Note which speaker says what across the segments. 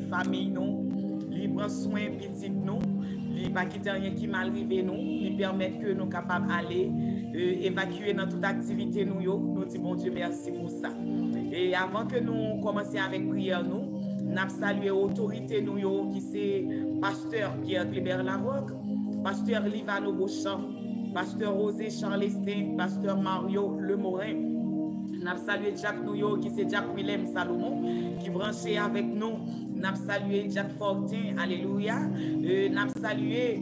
Speaker 1: famille nous, il prend soin petit nous, il pas quitter rien qui mal arrivé nous, il permet que nous capables d'aller évacuer dans toute activité nous yo, nous disons bon Dieu merci pour ça. Et avant que nous commencions avec prière nous salué l'autorité nous yo, qui c'est pasteur Pierre Clébert Larocque, pasteur Livano Beauchamp, pasteur Rosé Charlestin, pasteur Mario Lemorin. Nous salué Jacques Nouyo, qui c'est Jacques Willem Salomon, qui branché avec nous. Nous salué Jacques Fortin, alléluia. Nous salué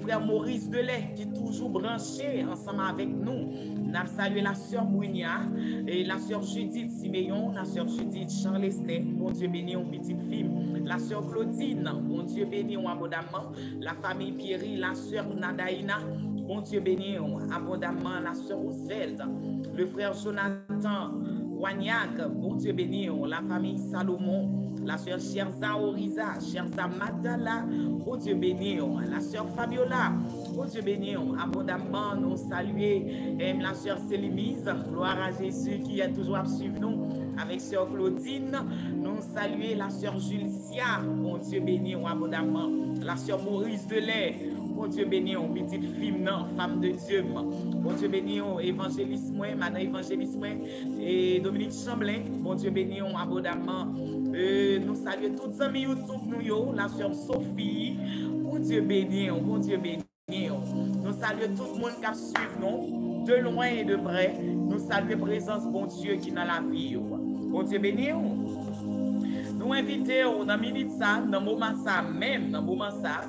Speaker 1: frère Maurice Delay, qui est toujours branché ensemble avec nous. Nous salué la sœur Bouinia, et la sœur Judith Siméon, la sœur Judith Charlestin, bon Dieu béni, une petite fille. La sœur Claudine, bon Dieu béni, abondamment. La famille Pierry, la sœur Nadaïna, bon Dieu béni, abondamment. La sœur Roosevelt, le frère Jonathan Wagnac, bon Dieu béni, la famille Salomon, la sœur Cherza Oriza, Cherza Madala, bon Dieu béni, la sœur Fabiola, bon Dieu béni, abondamment, nous saluer la sœur Célimise, gloire à Jésus qui est toujours à suivre nous, avec sœur Claudine, nous saluer la sœur Julicia, bon Dieu béni, abondamment, la sœur Maurice Delay, bon Dieu béni, petite fille, non, femme de Dieu. Bon Dieu béni, évangéliste, madame évangéliste, et Dominique Chamblin. Bon Dieu béni, abondamment. Nous saluons tous les amis YouTube, nous, la sœur Sophie. Bon Dieu béni, bon Dieu béni. Nous saluons tout le monde qui suit nous, de loin et de près. Nous saluons la présence, bon Dieu, qui est dans la vie. Bon Dieu béni. Nous invitons dans minute ça, dans le moment ça, même dans le moment ça,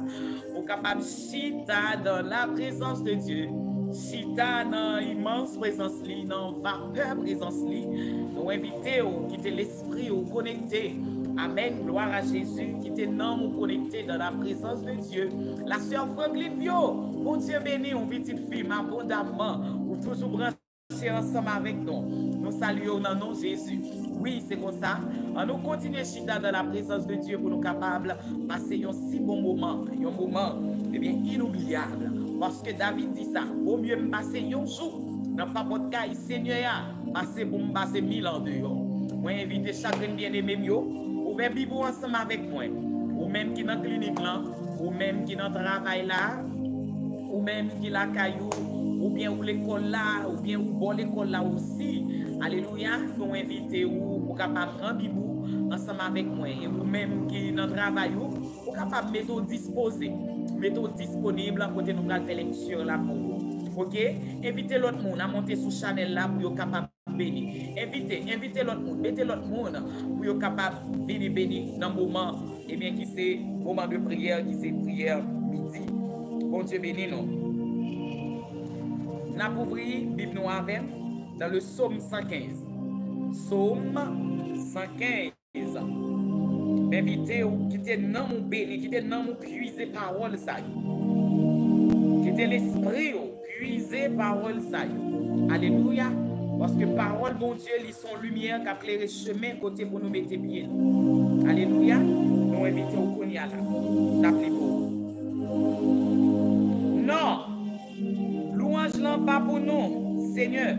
Speaker 1: pour capable chita dans la présence de Dieu, chita dans l'immense présence, dans la vapeur présence. Nous invitons quitter l'esprit ou connecter. Amen, gloire à Jésus, qui était non ou connecté dans la présence de Dieu. La sœur Franklin Vio, bon Dieu béni, une petite fille, abondamment, ou toujours branché ensemble avec nous. Nous saluons dans le nom de Jésus. Oui, c'est comme ça. Nous continuons chita dans la présence de Dieu pour nous capables de passer un si bon moment, un moment bien, inoubliable. Parce que David dit ça, vaut mieux me passer un jour dans pas votre cas, Seigneur, passer pour me passer 1000 ans dehors. Moi, invite chacun bien-aimé, ouvrez Bible ensemble avec moi, ou même qui dans la clinique là, ou même qui dans le travail là, ou même qui la caillou, ou bien ou l'école là, ou bien ou bon l'école là aussi. Alléluia, nous invitons pour capable prendre Bible ensemble avec moi, et ou même qui dans le travail, ou capable mettre disposé, mettre disponible à côté nous faire lecture là pour vous. OK? Invitez l'autre monde à monter sur channel là pour être capable béni. Invitez l'autre monde, mettez l'autre monde pour être capable de venir bénir dans le moment, et bien qui c'est moment de prière, qui c'est prière midi. Bon Dieu béni nous. Nous avons ouvert Bible nous avec dans le psaume 115. Psaume 115. Invitez qui était dans mon béni, qui était dans mon puiser parole ça. Qui était l'esprit puiser parole ça. Alléluia. Parce que parole, bon Dieu, ils sont lumière qui a éclairé chemin côté pour nous mettre pieds. Alléluia. Nous invitons au Konya là. N'appelez-vous. Non. Louange là pas pour nous, Seigneur.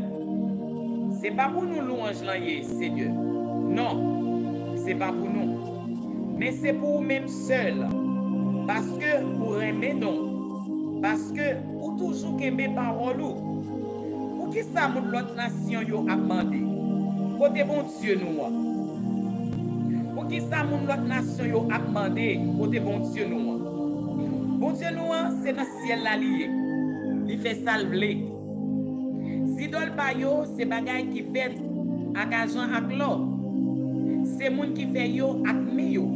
Speaker 1: C'est pas pour nous louange là, Seigneur. Non. C'est pas pour nous. Mais c'est pour nous-mêmes seuls. Parce que pour aimer non. Parce que pour toujours aimer parole ou. Pour qui ça mon l'autre nation yo a demandé? Côté bon Dieu nous. Pour qui ça mon l'autre nation yo a demandé? Côté bon Dieu nous. Bon Dieu nous c'est dans le ciel là lié. Il fait salver. Zidol pa yo c'est bagay qui fait ak argent ak l'or. C'est moun qui fait yo ak mi yo.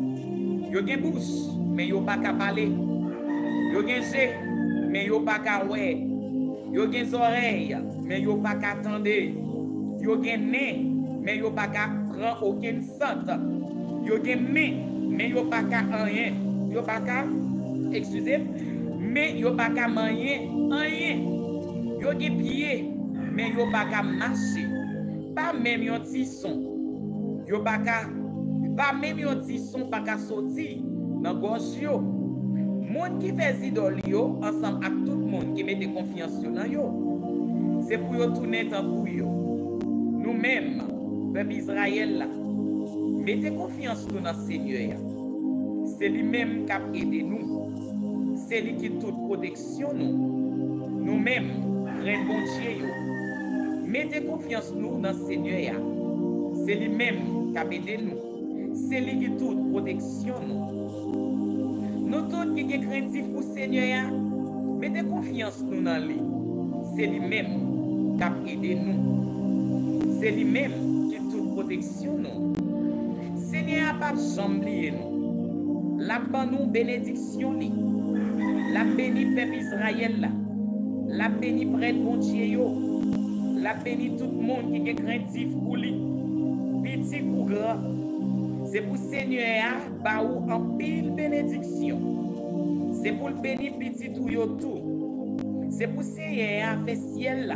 Speaker 1: Yo gen bouche mais yo pas ka parler. Yo gen jè mais yo pas ka wè. Yo gen oreilles mais yo pas ka tendre. Yo gen nez mais yo pas ka prendre aucun sente. Yo gen main mais yo pas ka rien. Yo pas ka excusez mais yo pas ka manger rien. Yo gen pied mais yo pas ka marcher. Pas même yon ti son. Yo pas même yon ti son pas ka sorti dans gorge yo. Moun qui fait idole yo ensemble avec tout le monde qui mette confiance dans yo. C'est pour yo tourner tant pour yo. Nous-mêmes, peuple Israël là, mettez confiance dans le Seigneur. c'est lui-même qui a aidé nous. C'est lui qui toute protection nous. Nous-mêmes, grand bon Dieu. Mettez confiance nous dans le Seigneur. C'est lui-même qui a aidé nous. C'est lui qui toute protection nous. Nous tous qui sommes craintifs pour le Seigneur, mettez confiance nous dans lui. C'est lui-même qui a aidé nous. C'est lui-même qui toute protection nous. Seigneur n'a pas jamais nous. La nous bénédiction li. La béni peuple Israël. La béni prêtre bon Dieu. La béni tout le monde qui est craintif pour lui. Petit ou grand. C'est pour Seigneur ba ou en pile bénédiction. C'est pour le béni petit ou yo tout. C'est pour Seigneur fait ciel là.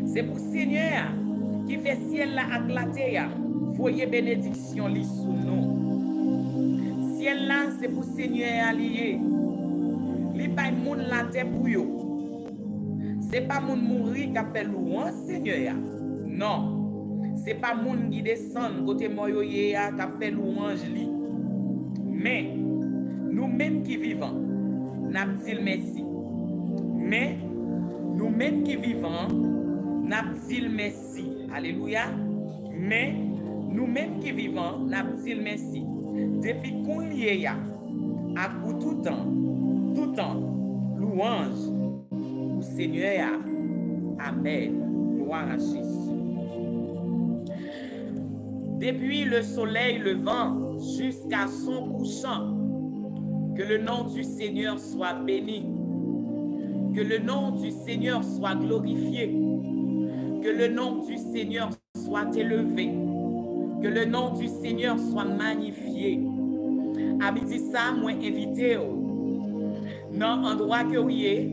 Speaker 1: C'est pour Seigneur qui fait ciel là avec la terre. Voyez bénédiction li sous nous. Ciel là c'est pour Seigneur allié. Li pas moun la terre pour yo. C'est pas moun mourir qui a fait louange Seigneur. Non. C'est pas moun qui descend côté moyoye qui a fait louange li. Mais nous-mêmes qui vivons, n'a dit merci. Mais nous-mêmes qui vivons, n'a dit merci. Alléluia. Mais nous-mêmes qui vivons, n'a dit merci. Depuis qu'on y est, à tout temps, louange au Seigneur. Amen. Gloire à Jésus. Depuis le soleil levant jusqu'à son couchant, que le nom du Seigneur soit béni. Que le nom du Seigneur soit glorifié. Que le nom du Seigneur soit élevé. Que le nom du Seigneur soit magnifié. À midi ça, moi invité dans l'endroit que vous êtes.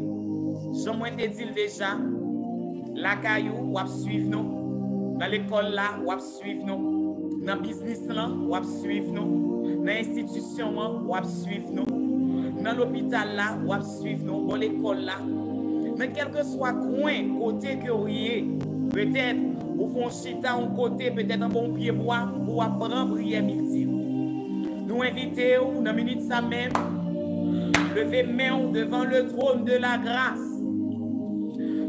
Speaker 1: Je te dis déjà, la caillou, ou suivre nous. Dans l'école là, ou suivre nous. Dans le business là, ou suivre nous. Dans l'institution là, ou suivre nous. Dans l'hôpital là, ou suivre nous. Dans l'école là. Mais quel que soit coin, côté que vous êtes, peut-être, au fond chita un côté, peut-être un bon pied bois, ou apprendre prier midi. Nous invitons, dans minute ça même, lever main devant le trône de la grâce.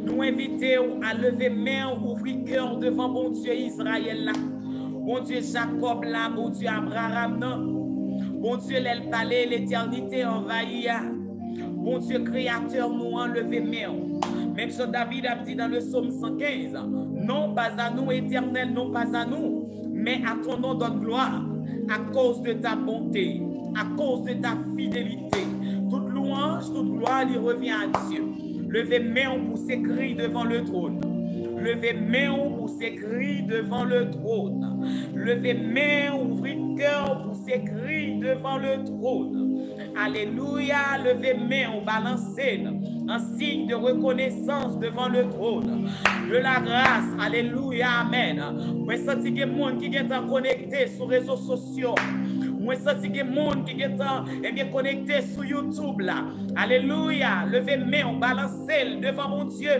Speaker 1: Nous invitons à lever main, ouvrir cœur devant bon Dieu Israël là. Bon Dieu Jacob là, bon Dieu Abraham là. Bon Dieu l'El Palais, l'éternité envahie. Bon Dieu créateur, nous enlever main. Même si David a dit dans le psaume 115, non pas à nous éternel, non pas à nous, mais à ton nom donne gloire, à cause de ta bonté, à cause de ta fidélité. Toute louange, toute gloire lui revient à Dieu. Levez main pour ses cris devant le trône. Levez main pour ses cris devant le trône. Levez main, ouvrez cœur pour ses cris devant le trône. Alléluia, levez main, balancez en signe de reconnaissance devant le trône de la grâce. Alléluia, amen. Moi, sens que les gens qui sont connectés sur les réseaux sociaux. Moi, sens que les gens qui sont connectés sur YouTube là. Alléluia, levez main, balancez devant mon Dieu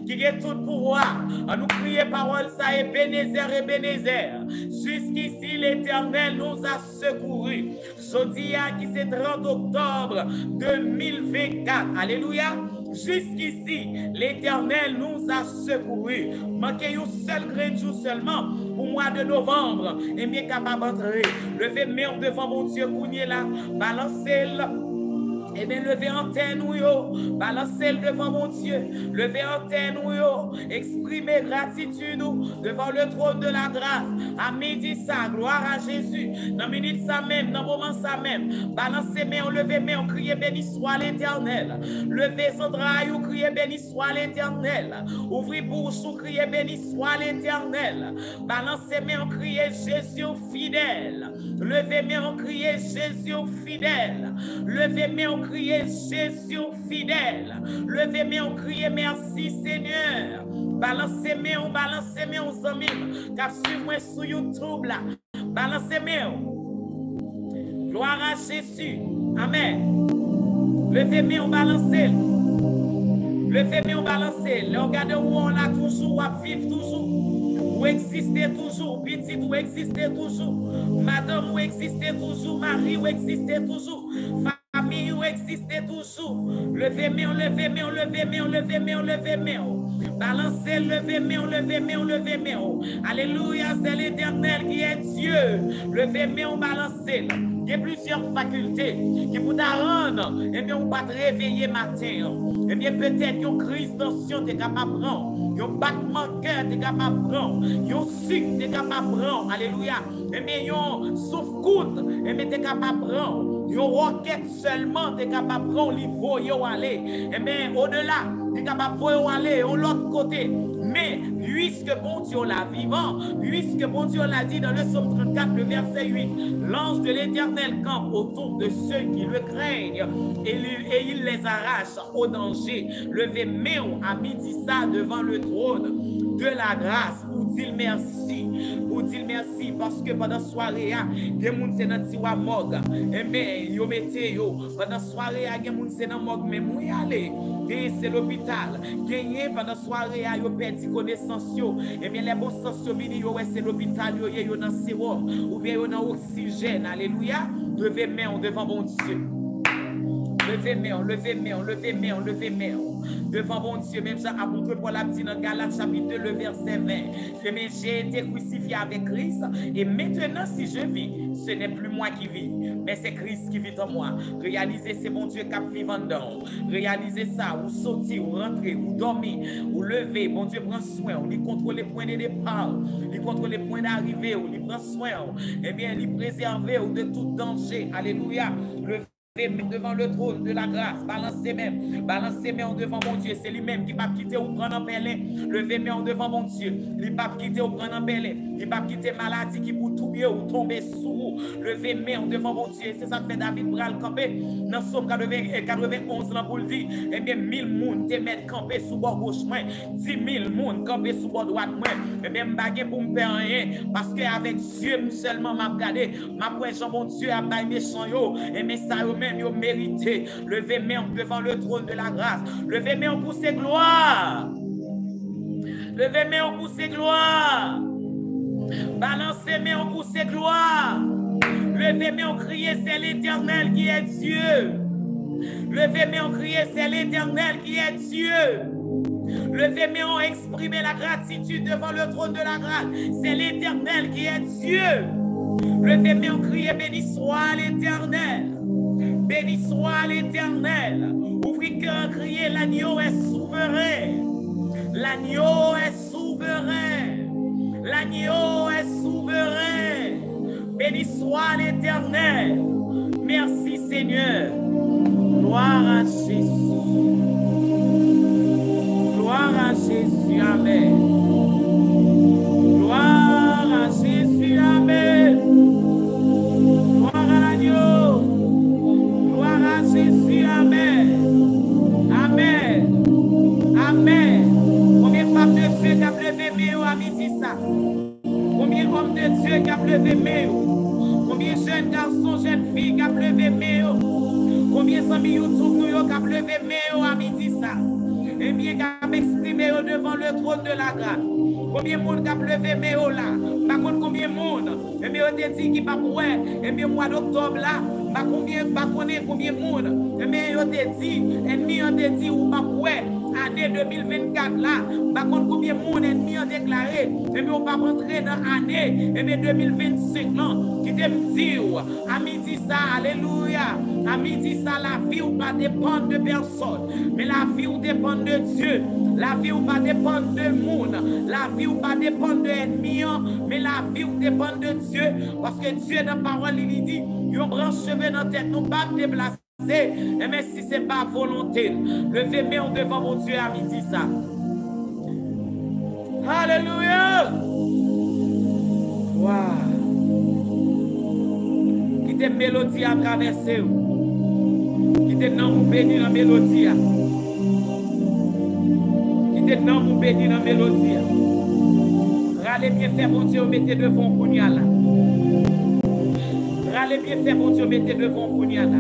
Speaker 1: qui a tout pouvoir. On nous crie parole, ça est Ebenezer. Jusqu'ici, l'Éternel nous a secourus. Jodia qui c'est 30 octobre 2024. Alléluia. Jusqu'ici, l'Éternel nous a secourus. Manquez un seul grain jour seulement au mois de novembre. Et bien capable d'entrer. Levez main devant mon Dieu qu'on est là. Balancez-le. Eh bien, levez antenne ou yo, balancez devant mon Dieu, levez antenne ou yo, exprimez gratitude devant le trône de la grâce. À midi ça, gloire à Jésus. Dans minute ça même, dans moment ça même, balancez main, levez main, on crie béni soit l'Éternel. Levez Sandra, ou criez béni soit l'Éternel. Ouvrez bouche, ou criez béni soit l'Éternel. Balancez main, on crie Jésus fidèle. Levez main, on crie Jésus fidèle. Levez main, on crier Jésus fidèle. Levez main, on crie merci Seigneur. Balancez main, aux amis. Car suivez-moi sur YouTube là. Balancez main. Gloire à Jésus. Amen. Levez main, balancez. Levez main, balancez. Regardez où on a toujours, à vivre toujours. Ou exister toujours, petit ou exister toujours. Madame ou existez toujours, mari ou existez toujours, famille ou existez toujours. Levez main, levez main, levez main, levez main, levez main. Balancez, levez main, levez main, levez main. Alléluia, c'est l'Éternel qui est Dieu. Levez main, balancez. Il y a plusieurs facultés qui vous rendre, et bien on va te réveiller matin. Et bien peut-être une crise tension t'es capable de prendre, un battement de cœur t'es capable de prendre, un sucre t'es capable de prendre. Alléluia. Et bien un souffle-coute, et bien t'es capable de prendre. Une roquette seulement t'es capable de prendre, il faut y aller. Et bien au-delà, t'es capable de aller de l'autre côté. Mais puisque bon Dieu l'a vivant, puisque bon Dieu l'a dit dans le psaume 34, le verset 8, l'ange de l'Éternel campe autour de ceux qui le craignent et il les arrache au danger. Levez main à midi ça devant le trône de la grâce pour dire merci. Pour dire merci parce que pendant la soirée, il y a des gens qui sont dans la morgue. Et bien, ils mettent pendant la soirée, il y a des gens qui sont dans la morgue, mais moi, aller. C'est l'hôpital. Gagné pendant la soirée, ils ont perdu connaissance. Et bien, les bons sens, c'est l'hôpital, ils sont dans le sérum, ou bien ils sont dans l'oxygène. Alléluia. Levez main devant mon Dieu. Levez main, levez main, levez main, levez main. Devant mon Dieu, même Jean apôtre Paul a dit dans Galates chapitre 2, le verset 20. J'ai été crucifié avec Christ et maintenant si je vis, ce n'est plus moi qui vis, mais c'est Christ qui vit en moi. Réalisez, c'est mon Dieu qui vit en dedans. Réalisez ça, ou sortir, ou rentrer, ou dormir, ou lever. Bon Dieu prend soin, il contrôle les points de départ, il contrôle les points d'arrivée, il prend soin, et bien il préserve de tout danger. Alléluia. Devant le trône de la grâce, balancez main devant mon Dieu, c'est lui-même qui va quitter ou prendre en belin. Levez main devant mon Dieu, il va quitter ou prendre en belin, il va quitter maladie qui pour tout ou tomber sous vous. Levez main devant mon Dieu, c'est ça que fait David Bral camper dans Somme 91 là pour le dire. Eh bien 1000 moun te mettre camper sous bord gauche moi, 10 000 moun camper sous bord droite moi. Eh bien m'bagé pour me faire rien parce que avec Dieu seulement m'a regardé, m'a point Jean mon Dieu a bail méchant yo et mais ça yo même yo mérité. Levez main devant le trône de la grâce. Levez main pour ses gloires. Levez main pour ses gloires. Balancez main pour ses gloires. Levez main criez c'est l'Éternel qui est Dieu. Levez main criez c'est l'Éternel qui est Dieu. Levez main exprimez la gratitude devant le trône de la grâce. C'est l'Éternel qui est Dieu. Levez main criez béni soit l'Éternel. Béni soit l'Éternel. Ouvrez cœur, criez, l'agneau est souverain. L'agneau est souverain. L'agneau est souverain. Béni soit l'Éternel. Merci Seigneur. Gloire à Jésus. Gloire à Jésus. Amen. Gloire à Jésus. Amen. Gloire à l'agneau. Jésus, amen. Amen. Amen. Combien de femmes de Dieu qui ont levé mes à midi ça? Combien d'hommes de Dieu qui ont levé mes? Combien de jeunes garçons, jeunes filles qui ont levé mes? Combien d'amis YouTube qui ont levé mes à midi ça? Et bien qui ont exprimé devant le trône de la grâce. Combien de monde qui ont levé mes là? Par contre, combien de monde? Et bien, on te dit qu'il va pour et bien, mois d'octobre là. Combien de monde, mais on te dit, ennemi on te dit ou pas pour année 2024 là, par contre combien de monde ennemi ont déclaré, et bien on pas rentrer dans l'année, et bien 2025 non, qui te dit, à midi ça, alléluia, à midi ça, la vie ou pas dépendre de personne, mais la vie ou dépend de Dieu, la vie ou pas dépendre de monde, la vie ou pas dépendre de ennemi, mais la vie ou dépend de Dieu, parce que Dieu dans la parole il dit, yon branche cheveux dans la tête, nous pas déplacer. Et même si ce n'est pas volonté, levez main devant mon Dieu à midi ça. Alléluia. Wow. Quittez mélodie à traverser. Quittez non vous bénir la mélodie. Quittez non vous bénir la mélodie. Râlez bien faire mon Dieu, mettez devant Kounia là. Râlez bien faire mon Dieu, mettez devant Kounia là.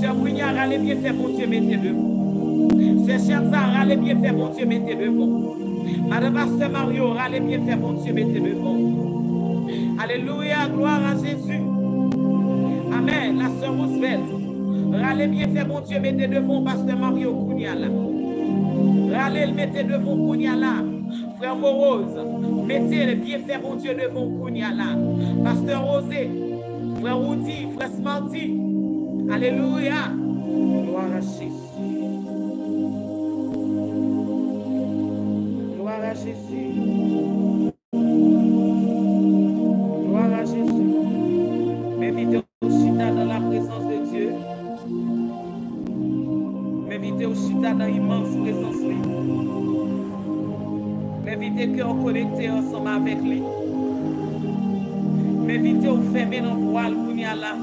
Speaker 1: Sœur Kounia, râlez bien faire mon Dieu, mettez devant. Sœur Cherza, râlez bien faire mon Dieu, mettez devant. Madame Pasteur Mario, râlez bien faire mon Dieu, mettez devant. Alléluia, gloire à Jésus. Amen. La sœur Roosevelt. Râlez bien fait, bon Dieu, mettez devant Pasteur Mario Kounia là. Râlez, mettez devant Kounia là. Frère Morose, mettez le bien fait, bon Dieu, devant Kounia là. Pasteur Rosé, frère Rudy, frère Smarty. Alléluia. Gloire à Jésus. Gloire à Jésus. Gloire à Jésus. M'invitez au chita dans la présence de Dieu. M'invitez au chita dans l'immense présence de lui. M'invitez cœur connecté ensemble avec lui. M'invitez au fermer dans le voile qu'on y a là.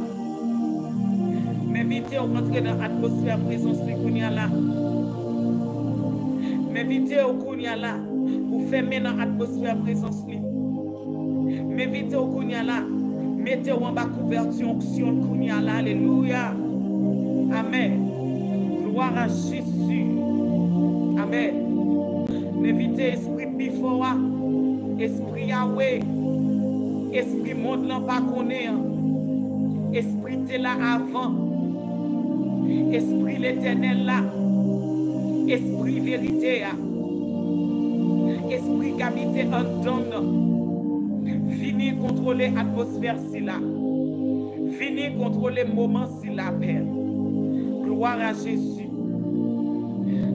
Speaker 1: M'invitez au rentrer dans l'atmosphère présence de qu'on y a là. M'invitez au qu'on y a là. Pour fermer dans l'atmosphère présence de lui. M'invitez au qu'on y a là. Mettez en bas couverture onction qu'on y a là. Alléluia. Amen. Gloire à Jésus. Amen. M'invitez esprit Bifoa. Esprit Yahweh. Esprit monde là pas connaît. Esprit t'es là avant. Esprit l'éternel là. Esprit vérité. Esprit qui habite en donne. Fini contrôler l'atmosphère si là. Fini contrôler le moment si là, Père. Gloire à Jésus.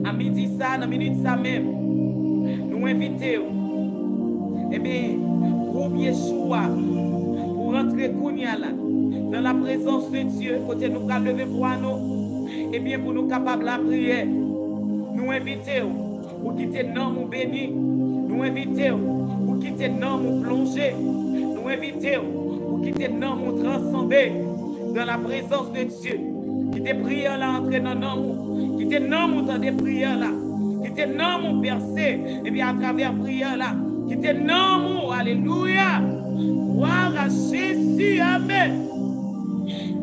Speaker 1: À midi ça, dans minute ça même. Nous invitons. Eh bien, groupe Yeshua. Pour rentrer Kounia là. Dans la présence de Dieu. Côté nous qu'à lever voix nous. Eh bien, pour nous capables de prier. Nous invitons. Pour quitter non nous béni. Nous invitons. Pour quitter non nous plonger. Nous invitons. Pour quitter non nous transcender. Dans la présence de Dieu. Quitter prière là, entrer dans nous. Quitter non nous dans des prières là. Quitter non nous percer. Et bien à travers prière là. Quitter non nous. Alléluia. Gloire à Jésus. Amen.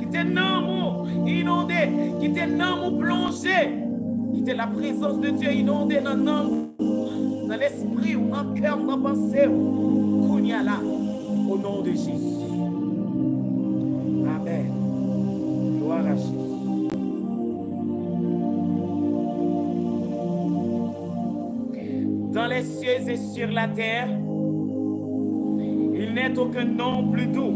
Speaker 1: Quitter non nous. Inonder. Quitter non nous plonger. Quitter la présence de Dieu inonder dans nous. Dans l'esprit ou dans le cœur, dans la pensée. Qu'on y a là. Au nom de Jésus. Amen. Gloire à Jésus. Dans les cieux et sur la terre, il n'est aucun nom plus doux.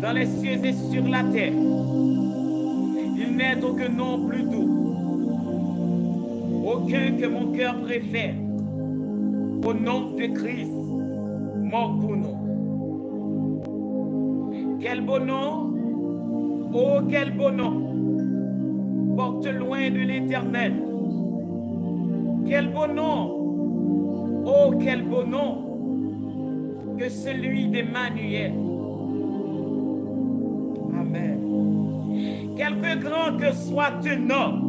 Speaker 1: Dans les cieux et sur la terre, il n'est aucun nom plus doux. Aucun que mon cœur préfère. Au nom de Christ, mort pour nous. Quel beau nom, oh quel beau nom, porte loin de l'éternel. Quel beau nom, oh quel beau nom, que celui d'Emmanuel. Amen. Quelque grand que soit un homme,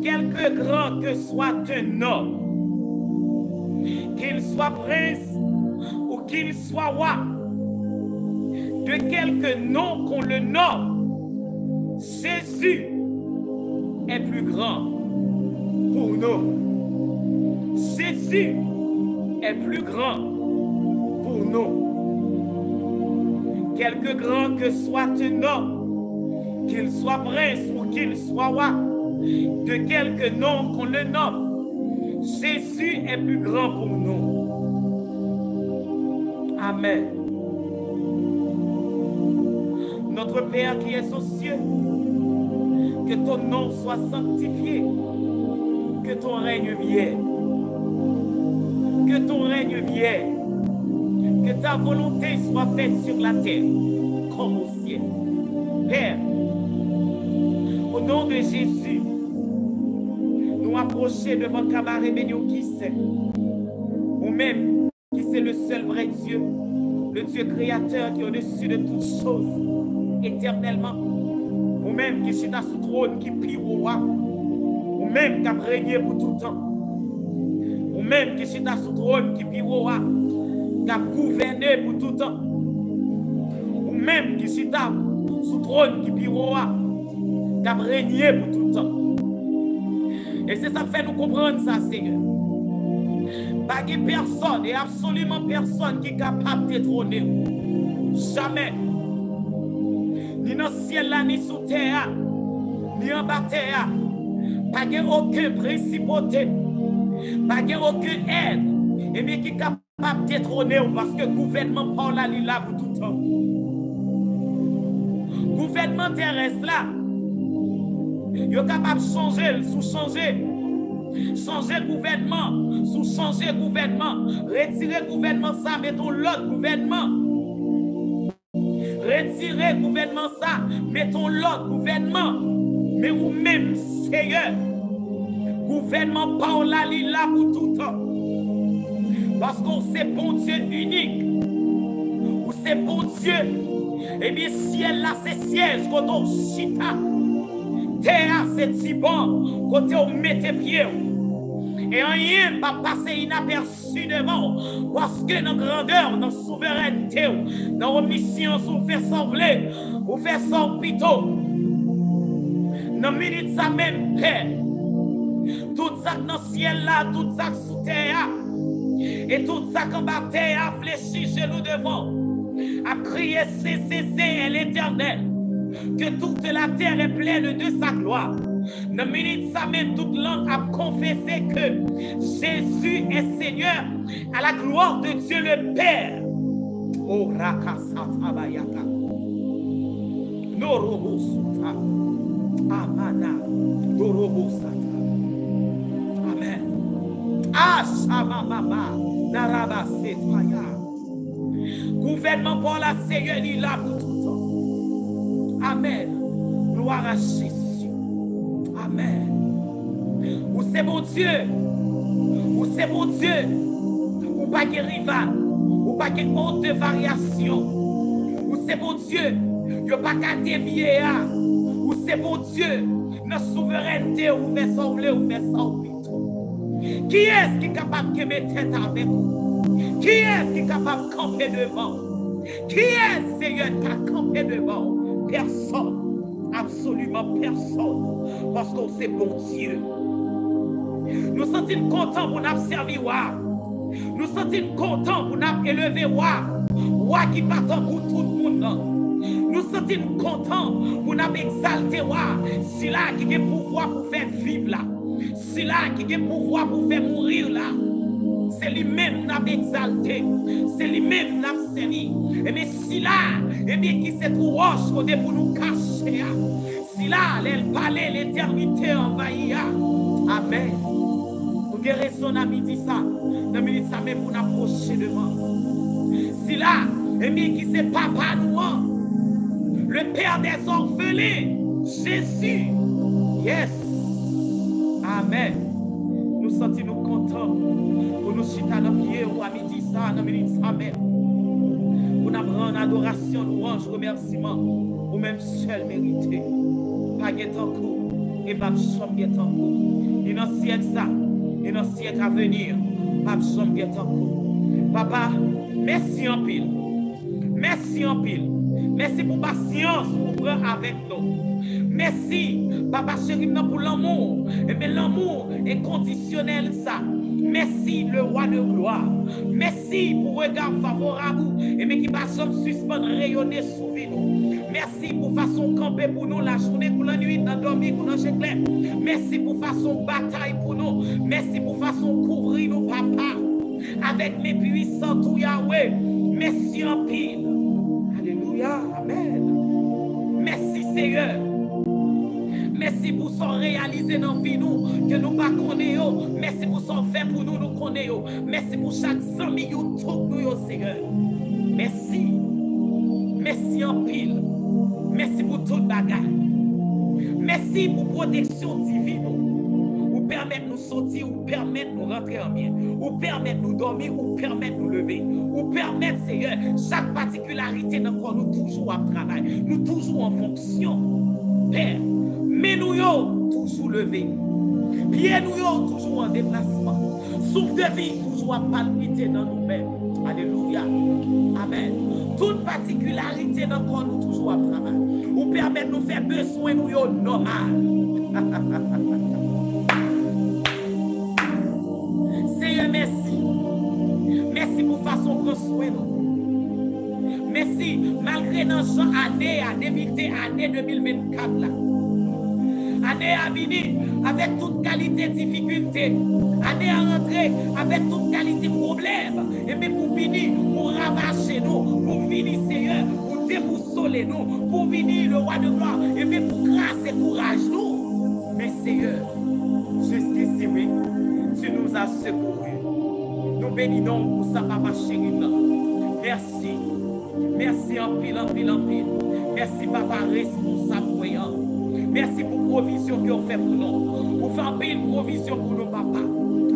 Speaker 1: quelque grand que soit un homme, qu'il soit prince ou qu'il soit roi, de quelque nom qu'on le nomme, Jésus est plus grand pour nous. Jésus est plus grand pour nous. Quelque grand que soit un homme, qu'il soit prince ou qu'il soit roi, de quelque nom qu'on le nomme, Jésus est plus grand pour nous. Amen. Notre Père qui est aux cieux, que ton nom soit sanctifié, que ton règne vienne, que ton règne vienne, que ta volonté soit faite sur la terre comme au ciel. Père, au nom de Jésus, nous approcher devant Cabaret Bénio qui c'est, ou même qui c'est le seul vrai Dieu, le Dieu créateur qui est au-dessus de toutes choses, éternellement, ou même qui est sous trône, qui prie au roi, ou même qui a régné pour tout temps, ou même qui est sous trône, qui prie au roi, qui a gouverné pour tout temps, ou même qui est sous trône, qui prie au roi, qui a régné pour tout temps. Et c'est ça qui fait nous comprendre ça, Seigneur. Pas de personne et absolument personne qui est capable de détrôner. Jamais. Ni dans le ciel là, ni sous terre, ni en bas terre. Pas de aucune principauté. Pas de aucune aide. Et bien qui est capable de détrôner parce que le gouvernement parle là, il là pour tout le temps. Le gouvernement terrestre là, il est capable de changer, sous-changer. Changer gouvernement, sous-changer gouvernement, retirer gouvernement ça, mettons l'autre gouvernement. Retirer gouvernement ça, mettons l'autre gouvernement. Mais ou même, Seigneur, gouvernement pas là, il là pour tout le temps. Parce qu'on c'est bon Dieu unique. Ou c'est bon Dieu. Eh bien, ciel là, c'est siège, quand on chita. Terre, c'est Tiban, côté on mette pied. Et rien ne va passer inaperçu devant. Parce que dans grandeur, dans souveraineté, dans omniscience, on fait sembler, on fait sans pito. Dans minute ça même paix. Tout ça dans le ciel là, tout ça sous terre. Et tout ça qu'en bas terre a fléchi genoux devant. A crié c'est l'Éternel. Que toute la terre est pleine de sa gloire. Dans minute ça même toute langue a confessé que Jésus est Seigneur à la gloire de Dieu le Père. Oh rakasata bayaka. Norobo suta. Amana. Norobo sata. Amen. Ashama mama. Naraba setaya. Gouvernement pour la Seigneur il est là pour tout le temps. Amen. Gloire à Jésus. Amen. Ou c'est mon Dieu. Ou c'est mon Dieu. Ou pas de rival. Ou pas de honte de variation. Ou c'est mon Dieu. Il n'y a pas qu'à dévier. Ou c'est mon Dieu. Notre souveraineté. Ou fait sauver. Ou fait sauver. Qui est-ce qui est capable de mettre tête avec vous? Qui est-ce qui est capable de camper devant? Qui est-ce, Seigneur, qui a campé devant? Personne. Absolument personne. Parce qu'on c'est bon Dieu. Nous sommes contents pour nous servir. Nous sommes contents pour nous élever. Roi qui bat en coup tout le monde. Nous sommes contents pour nous exalter. C'est là qui a le pouvoir pour faire vivre là. C'est là qui a le pouvoir pour faire mourir là. C'est lui-même qui n'a exalté. C'est lui-même qui n'a servi. Et bien si là, et bien qui s'est trop roche pour nous cacher. Si là, elle parlait, l'éternité envahit. Amen. Nous guérissons à midi ça. Dans minute ça même pour nous approcher devant. Si là, et bien qui c'est papa nous, le père des orphelins, Jésus. Yes. Amen. Nous sentons nous contents. Pour nous chiter dans le pied ou à midi ça, dans minute ça même. Pour nous rendre adoration, louange, remerciement. Ou même seul mérité. Pas de temps et pas de chambre de temps. Et dans le siècle ça, et dans le siècle à venir, pas de chambre de temps. Papa, merci en pile. Merci en pile. Merci pour patience pour prendre avec nous. Merci, papa chéri, pour l'amour. Et bien l'amour est conditionnel ça. Merci le roi de gloire. Merci pour le regard favorable. Et bien qui va suspendre, rayonner sous nous. Merci pour façon camper pour nous la journée, pour la nuit, dans dormir, pour nous éclair. Merci pour façon bataille pour nous. Merci pour façon couvrir nous, papa. Avec mes puissants, tout Yahweh. Merci en pile. Alléluia. Amen. Merci Seigneur. Merci pour son réaliser dans la vie nous, que nous ne connaissons pas. Merci pour son fait pour nous, nous connaissons. Merci pour chaque ami, tout nous, Seigneur. Merci. Merci en pile. Merci pour toute bagarre. Merci pour protection divine. Ou permettre nous sortir, ou permettre nous rentrer en bien. Ou permettre nous dormir, ou permettre nous lever. Ou permettre, Seigneur, chaque particularité dans quoi nous toujours à travail. Nous toujours en fonction. Père. Mais nous toujours levés. Pieds nous toujours en déplacement. Souffle de vie toujours à palpiter dans nous-mêmes. Alléluia. Amen. Toute particularité dans quoi nous toujours à travail. Ou permettre de nous faire besoin nous normal. Seigneur, merci. façon prend soin nous. Merci, malgré notre année à débuter, année 2024 là. Année à venir avec toute qualité de difficulté. Année à rentrer avec toute qualité de problème. Et mais pour finir, pour ravager nous, pour finir Seigneur, pour déboussoler nous, pour venir le roi de gloire, et mais pour grâce et courage nous. Mais Seigneur, jusqu'ici, oui, tu nous as secourus. Nous bénissons pour ça, papa chéri. Merci. Merci en pile, en pile, en pile. Merci, papa responsable, voyant. Merci pour la provision que vous faites pour nous. Vous faites pile provision pour nous, papa.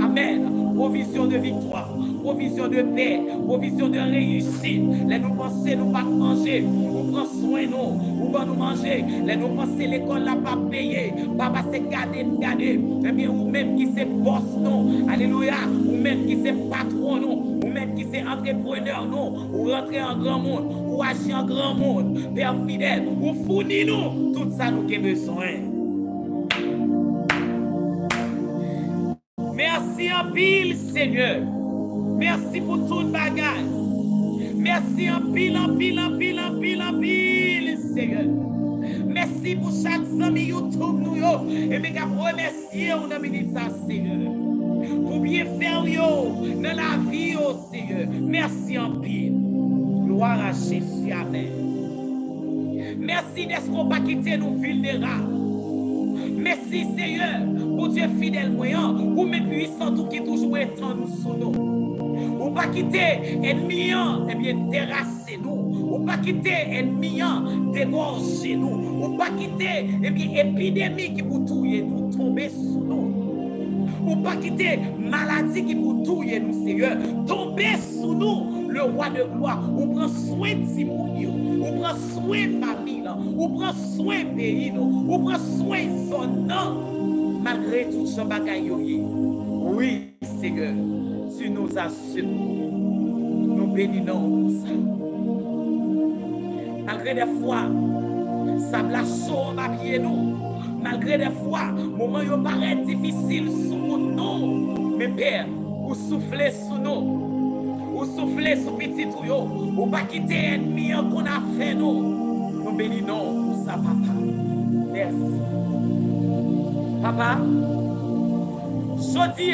Speaker 1: Amen. Provision de victoire, provision de paix, provision de réussite. Les nous penser, nous pas manger. Vous prenez soin de nous. Vous pas nous manger. Les nous penser, l'école n'a pas payé. Papa, c'est garder, garder. Eh bien, ou même qui c'est boss, non. Alléluia. Ou même qui c'est patron, non. Ou même qui c'est entrepreneur, non. Ou rentrer en grand monde. Ou agir en grand monde. Père fidèle. Ou fournir nous. Tout ça, nous avons besoin. Merci en pile, Seigneur. Merci pour tout le bagage. Merci en pile, en pile, en pile, en pile, en pile, Seigneur. Merci pour chaque ami YouTube, nous, et mais qu'à remercier, on a mis ça, Seigneur. Pour bien faire, dans la vie, Seigneur. Merci en pile. Gloire à Jésus, amen. Merci d'être qu'on pas quitter nous vulnérables. Merci Seigneur, pour Dieu fidèle moyen, pour mes puissants tout qui toujours étendent sous nous. Ou pas quitter ennemi, eh bien terrasser nous. Ou pas quitter ennemi, dégorger nous. Ou pas quitter, eh bien épidémie qui pour touiller nous, tomber sous nous. Ou pas quitter maladie qui pour touiller nous, Seigneur, tomber sous nous, le roi de gloire. Ou prend soin de Simonio, ou prend soin de famille, ou prend soin de pays, ou prend soin de son nom, malgré tout ce bagaille. Oui, Seigneur, tu nous as secourus. Nous bénissons pour ça. Malgré des fois, ça me l'a chaud à pied nous. Malgré des fois, moment yo paraît difficile sous nous. Mais Père, ou soufflez sous nous. Ou soufflez sous petit tout yo. Ou pas quitter ennemi qu'on a fait nous. Nous bénissons pour ça, papa. Merci. Papa, jeudi,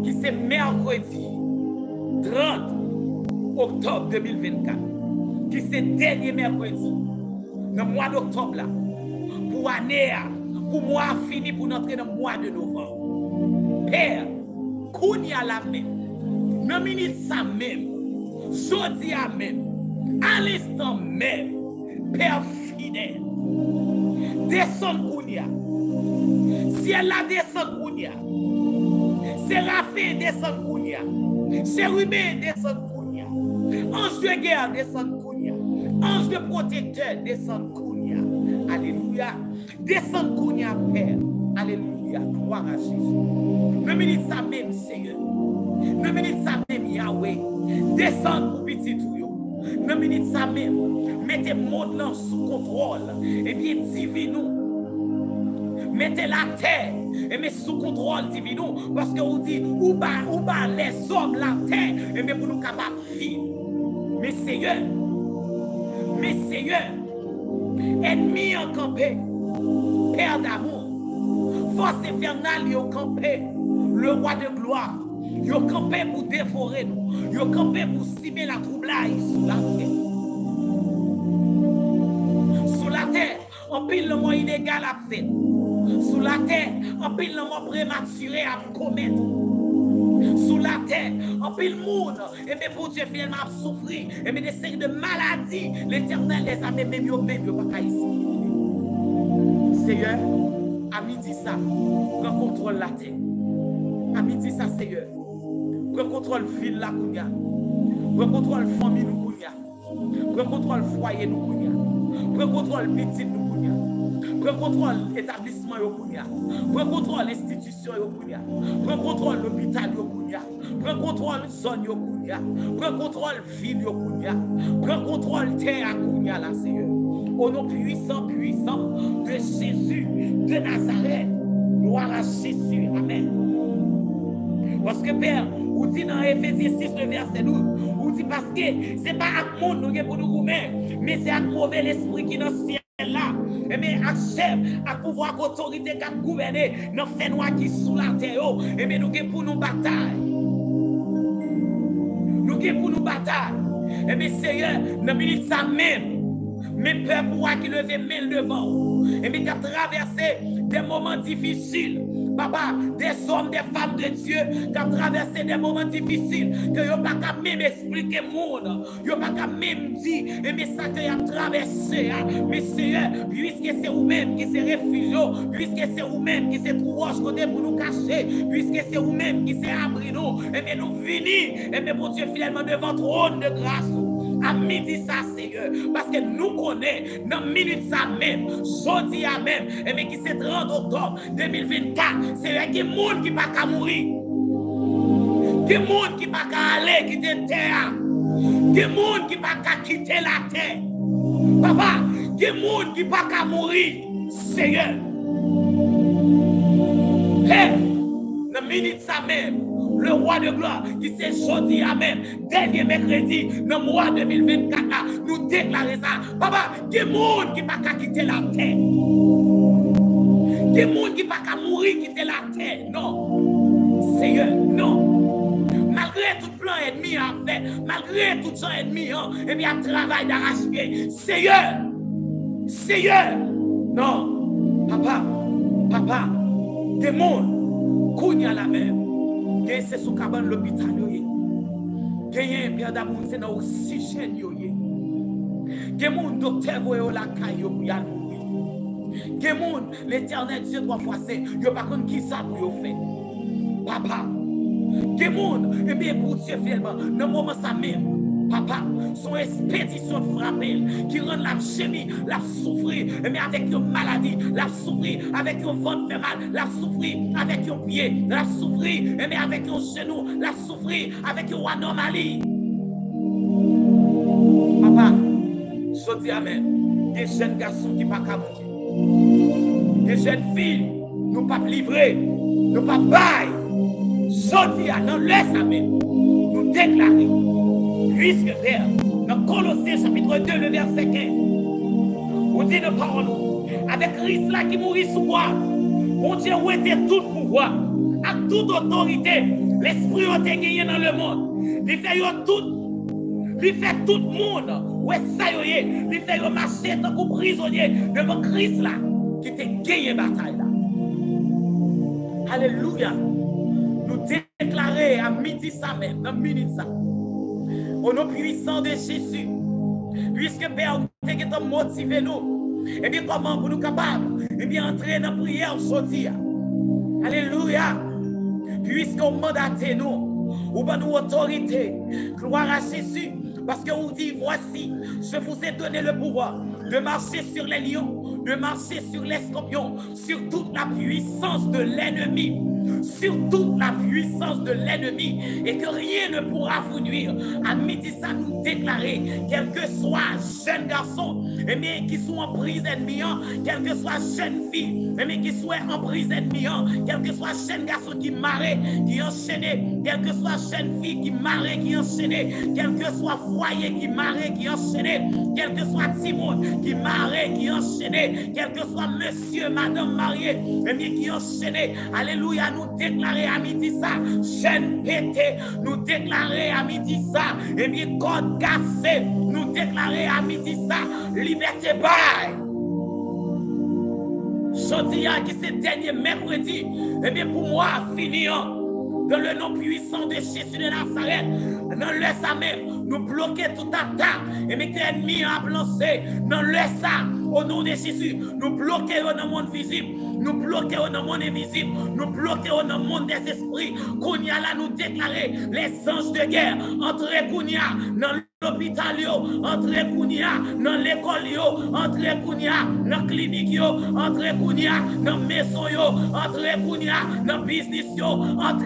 Speaker 1: qui c'est mercredi 30 octobre 2024, qui c'est dernier mercredi, dans le mois d'octobre, là, pour année, pour mois fini, pour entrer dans le mois de novembre. Père, Kounia la même, dans minute ça même, jeudi à même, à l'instant même, Père fidèle, descend Kounia, ciel la descend Kounia, Séraphine descend Kounia, Chérubin descend Kounia, ange de guerre descend Kounia, ange de protecteur descend Kounia, alléluia, descend Kounia Père, alléluia, gloire à Jésus. Ne minute ça même Seigneur, ne minute ça même Yahweh, descend pour petit tout yo, ne minute ça même, mettez monde là sous contrôle, et bien divin nous. Mettez la terre et mettez sous contrôle divin parce que vous dites où bas les hommes la terre et mais pour nous capables de vivre. Mais Seigneur, ennemi en campé, Père d'amour, force infernale yo campé, le roi de gloire, yo campé pour dévorer nous, yo campé pour cimer la troublaille sous la terre. Sous la terre, en pile le mot illégal à faire. Sous la terre, en pile le mot prématuré à commettre. Sous la terre, en pile monde, et bien pour Dieu finalement à souffrir, et bien des séries de maladies, l'Éternel les a même yo pas ici. Seigneur, à midi ça, prends contrôle la terre. À midi ça, Seigneur, prends contrôle ville la kounya, prends contrôle famille nous kounya, prends contrôle foyer nous kounya, prends contrôle petit nous kounya. Prends contrôle l'établissement Yokunia. Prends contrôle l'institution Yokunia. Prends contrôle l'hôpital Yokunia. Prends contrôle zone Yokunia. Prends contrôle ville Yokunia. Prends contrôle terre Yokunia là, Seigneur. Au nom puissant de Jésus de Nazareth. Gloire à Jésus. Amen. Parce que Père, ou dit dans Éphésiens 6, le verset 12, ou dit parce que c'est pas avec monde nous pour nous goumer, mais c'est avec mauvais l'esprit qui est dans le ciel là. Et bien, avec chef, avec pouvoir, avec autorité qui a gouverné, dans fait noir qui sous la terre, et bien nous avons pour nous bataille. Nous avons pour nous bataille. Et bien, Seigneur, dans la minute ça même, mes peurs pour qui lever main devant. Et bien, qui a traversé des moments difficiles. Papa, des hommes, des femmes de Dieu qui ont traversé des moments difficiles, que ils n'ont pas qu'à même expliquer le monde, ils n'ont pas qu'à même dire, mais ça que ils ont traversé, mais Seigneur, puisque c'est vous-même qui se refuge, puisque c'est vous-même qui se trouve côté pour nous cacher, puisque c'est vous-même qui se abri nous, et bien nous venons, et bien mon Dieu, finalement devant trône de grâce. À midi ça, Seigneur, parce que nous connaissons dans minute ça même, jeudi à même, et bien qui c'est 30 octobre 2024, c'est là qu'il y a des gens qui ne peuvent pas mourir, des gens qui ne peuvent pas aller quitter la terre, des gens qui ne peuvent pas quitter la terre, papa, des gens qui ne peuvent pas mourir, Seigneur. Hey, dans minute ça même, le roi de gloire, qui s'est jeudi à même, dernier mercredi, dans le mois 2024, là, nous déclarons ça. Papa, il y a des gens qui ne peuvent pas quitter la terre. Il y a des gens qui ne peuvent pas mourir quitter la terre. Non. Seigneur, non. Malgré tout plan ennemi à faire, malgré tout gens ennemis, et bien, travail d'arrache-pied. Seigneur, Seigneur, non. Papa, des gens, qu'on y a la même. C'est sous cabane l'hôpital. Gagne Père d'amour, c'est dans oxygène. Gagne mon docteur voyez la caille pour y aller. Gagne mon l'éternel Dieu 3 fois c'est. Yo pas contre qui ça pour faire. Papa. Gagne mon et bien pour Dieu finalement dans moment ça même. Papa, son expédition frappée qui rend la chimie, la souffrir, mais avec une maladie, la souffrir, avec un ventre fait mal, la souffrir, avec un pied, la souffrir, mais avec un genou, la souffrir, avec une anomalie. Papa, je dis amen, des jeunes garçons qui ne peuvent pas mourir, des jeunes filles, nous ne pas livrer, nous ne pas bailler. Je dis amen, laisse amen, nous déclarer. Puisque Père, dans Colossiens chapitre 2, le verset 15, on dit de parole, avec Christ là qui mourit sous moi, mon Dieu, où était tout pouvoir, avec toute autorité, l'esprit a été gagné dans le monde, il fait tout le monde, où est ça y est, il fait marcher tant que prisonnier devant Christ là, qui t'a gagné bataille là. Alléluia. Nous déclarer à midi ça même, dans minute ça. Au nom puissant de Jésus, puisque Père, vous avez motivé nous, et bien comment pour nous capables, et bien entrer dans la prière aujourd'hui. Alléluia. Puisqu'on mandate nous, ou pas nous autorité, gloire à Jésus, parce que vous dit, voici, je vous ai donné le pouvoir de marcher sur les lions, de marcher sur les scorpions, sur toute la puissance de l'ennemi. Sur toute la puissance de l'ennemi et que rien ne pourra vous nuire. À midi, ça nous déclarer, quel que soit jeune garçon, et bien qui soit en prise ennemie, quel que soit jeune fille, et bien qui soit en prise ennemie, quel que soit jeune garçon qui marre, qui enchaîné, quel que soit jeune fille qui marre, qui enchaîné, quel que soit foyer qui marre, qui enchaîné, quel que soit Timon qui marre, qui enchaîné, quel que soit monsieur, madame mariée, et bien qui enchaîné. Alléluia. Nous déclarer à midi ça, chaîne pété, nous déclarer à midi ça, et bien code cassé, nous déclarer à midi ça, liberté bail. Jeudi qui c'est dernier mercredi, et bien pour moi, finir dans le nom puissant de Jésus de Nazareth, dans le ça même, nous bloquer toute attaque, et bien que l'ennemi a lancé, dans le ça, au nom de Jésus, nous bloquer dans le monde visible. Nous bloquons dans le monde invisible, nous bloquons dans le monde des esprits. Kounia là nous déclarer les anges de guerre entre Kounia dans l'hôpital, entre Kounia dans l'école, entre Kounia dans la clinique, entre Kounia dans la maison, entre Kounia dans le business, entre,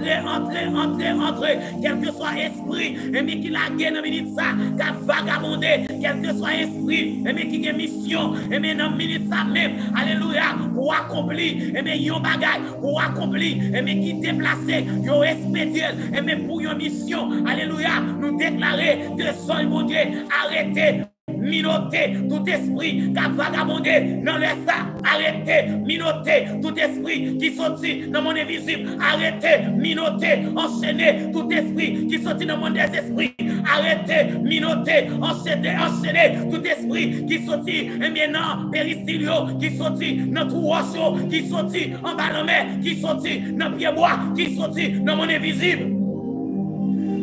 Speaker 1: quel que soit esprit, et mais qui la guerre dans minute ça, qui a vagabondé, quel que soit esprit, et mais qui a mission, et mais dans minute ça même, alléluia, pour accomplir accompli, et mais yon bagay pour accomplir, et mais qui déplacer, yon expédié, et mais pour yon mission, alléluia, nous déclarer que son bon Dieu, arrêtez. Minoter tout esprit qui a vagabondé dans le ça. Arrêtez, minoter tout esprit qui sortit dans le monde invisible. Arrêtez, minoter, enchaîner tout esprit qui sortit dans le monde des esprits. Arrêtez, minoter, enchaîner tout esprit qui sortit maintenant péristilio, qui sortit dans tout rochot, qui sortit en bas de la mer, qui sortit dans le pied bois, qui sortit dans le monde invisible.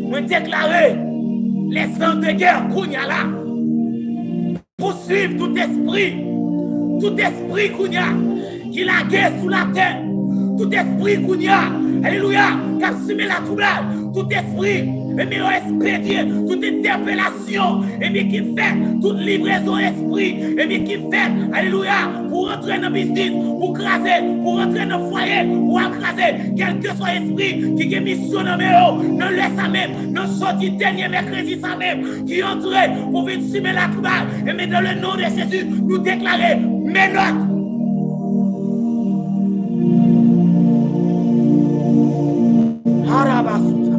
Speaker 1: Moi déclarer les hommes de guerre, Kounyala. Poursuivre tout esprit Kounia qui la guerre sous la terre, tout esprit Kounia, alléluia, qui a semé la troublade, tout esprit, et bien expédié, toute interpellation, et bien qui fait toute livraison esprit, et bien qui fait, alléluia, pour rentrer dans le business, pour craser, pour rentrer dans le foyer, pour écraser, quel que soit l'esprit qui est mission dans le laisse ça même, dans le sorti dernier mercredi ça même, qui entre pour venir semer la troublade, et bien dans le nom de Jésus, nous déclarer, menottes. Harabasuta.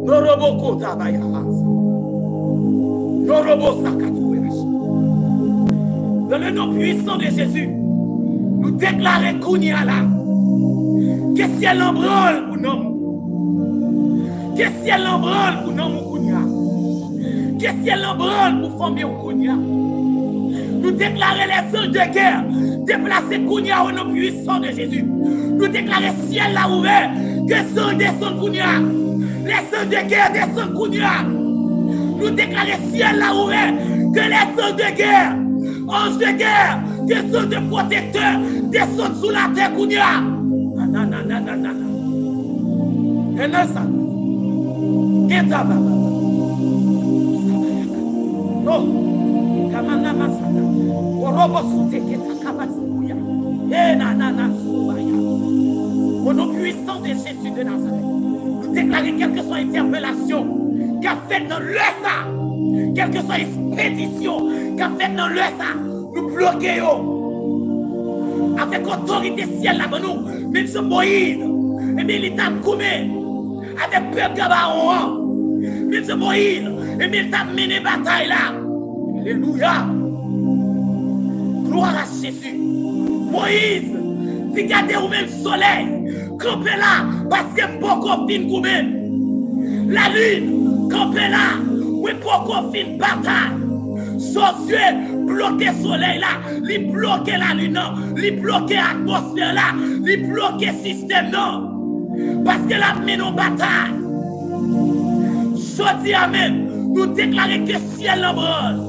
Speaker 1: Noroboko tabayahasa. Norobo sakatouyash. Dans le nom puissant de Jésus, nous déclarons Kounyala. Que ciel en branle pour nous. Que ciel en branle pour nous Kounya. Que ciel en branle pour famille Kounya. Nous déclarons les anges de guerre. Déplacer Kounya au nom puissant de Jésus. Nous déclarons ciel là ouvert. Que sont descendent Kounya. Les anges de guerre descendent Kounya. Nous déclarons ciel là ouvert. Que les anges de guerre, anges de guerre, que sont de protecteurs, descendent sous la terre Kounya. Nanana. Et non ça. Keta baba. Non. Kamana masata. Orobo sute keta kabasuya. Eh nanana subaya. Au nom puissant de Jésus de Nazareth, nous déclarons quelle que soit l'interpellation qu'a fait dans le ça, quelle que soit l'expédition qu'a fait dans le ça, nous bloquons avec autorité ciel là-bas nous, même si Moïse, et bien il t'a coupé avec peuple Gabaon, même si Moïse, et bien il t'a mené bataille là. Alléluia. Gloire à Jésus. Moïse, si gardez ou même soleil, campez là, parce que beaucoup fin goumé. La lune, campez là, ou beaucoup fin bataille. Sorcier, bloquer soleil là, li bloquer la lune, li bloquer atmosphère là, li bloquer système non. Parce que la mène en bataille. Jodi à même, nous déclarons que ciel en branle.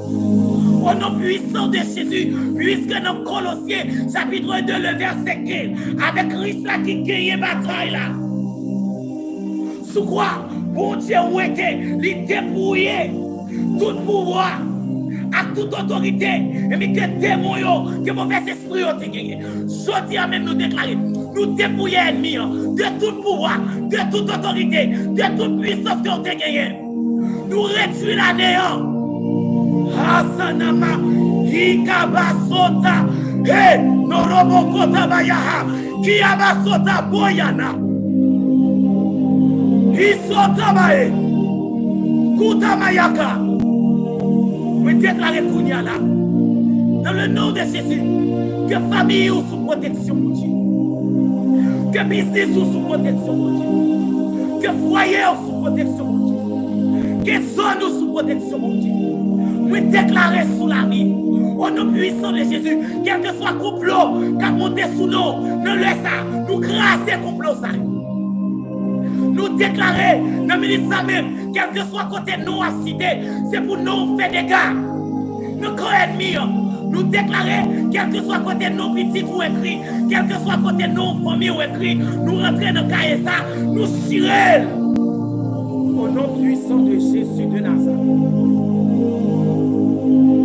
Speaker 1: Au nom puissant de Jésus, puisque dans Colossiens, chapitre 2, le verset 15, avec Christ là qui gagne bataille là. Sous quoi, bon Dieu, où était, il dépouillé tout pouvoir, à toute autorité, et mais que démon, que mauvais esprit ont gagné. Je dis à même nous déclarer, nous dépouiller ennemis de tout pouvoir, de toute autorité, de toute puissance qui ont gagné. Nous réduisons la néant. Hasanama Hikabasota He Norobokota Bayaha Kiabasota Boyana Isota Bae Kuta Mayaka. We déclare Kounyala dans le nom de Jésus que famille ou sous protection de Dieu, que business ou sous protection de Dieu, que foyer ou sous protection de Dieu, que zone ou sous protection de Dieu. Nous déclarer sous la vie, au nom puissant de Jésus, quel que soit complot qui a monté sous nous, nous laissons ça, nous grâcer complot ça. Nous déclarer, dans le ministère même, quel que soit côté nous à cité, c'est pour nous faire des gars. Nous grands ennemis, nous déclarer, quel que soit côté nous petits ou écrit, quel que soit côté nous famille ou écrit, nous rentrer dans le cahier ça, nous tirer. Au nom puissant de Jésus de Nazareth.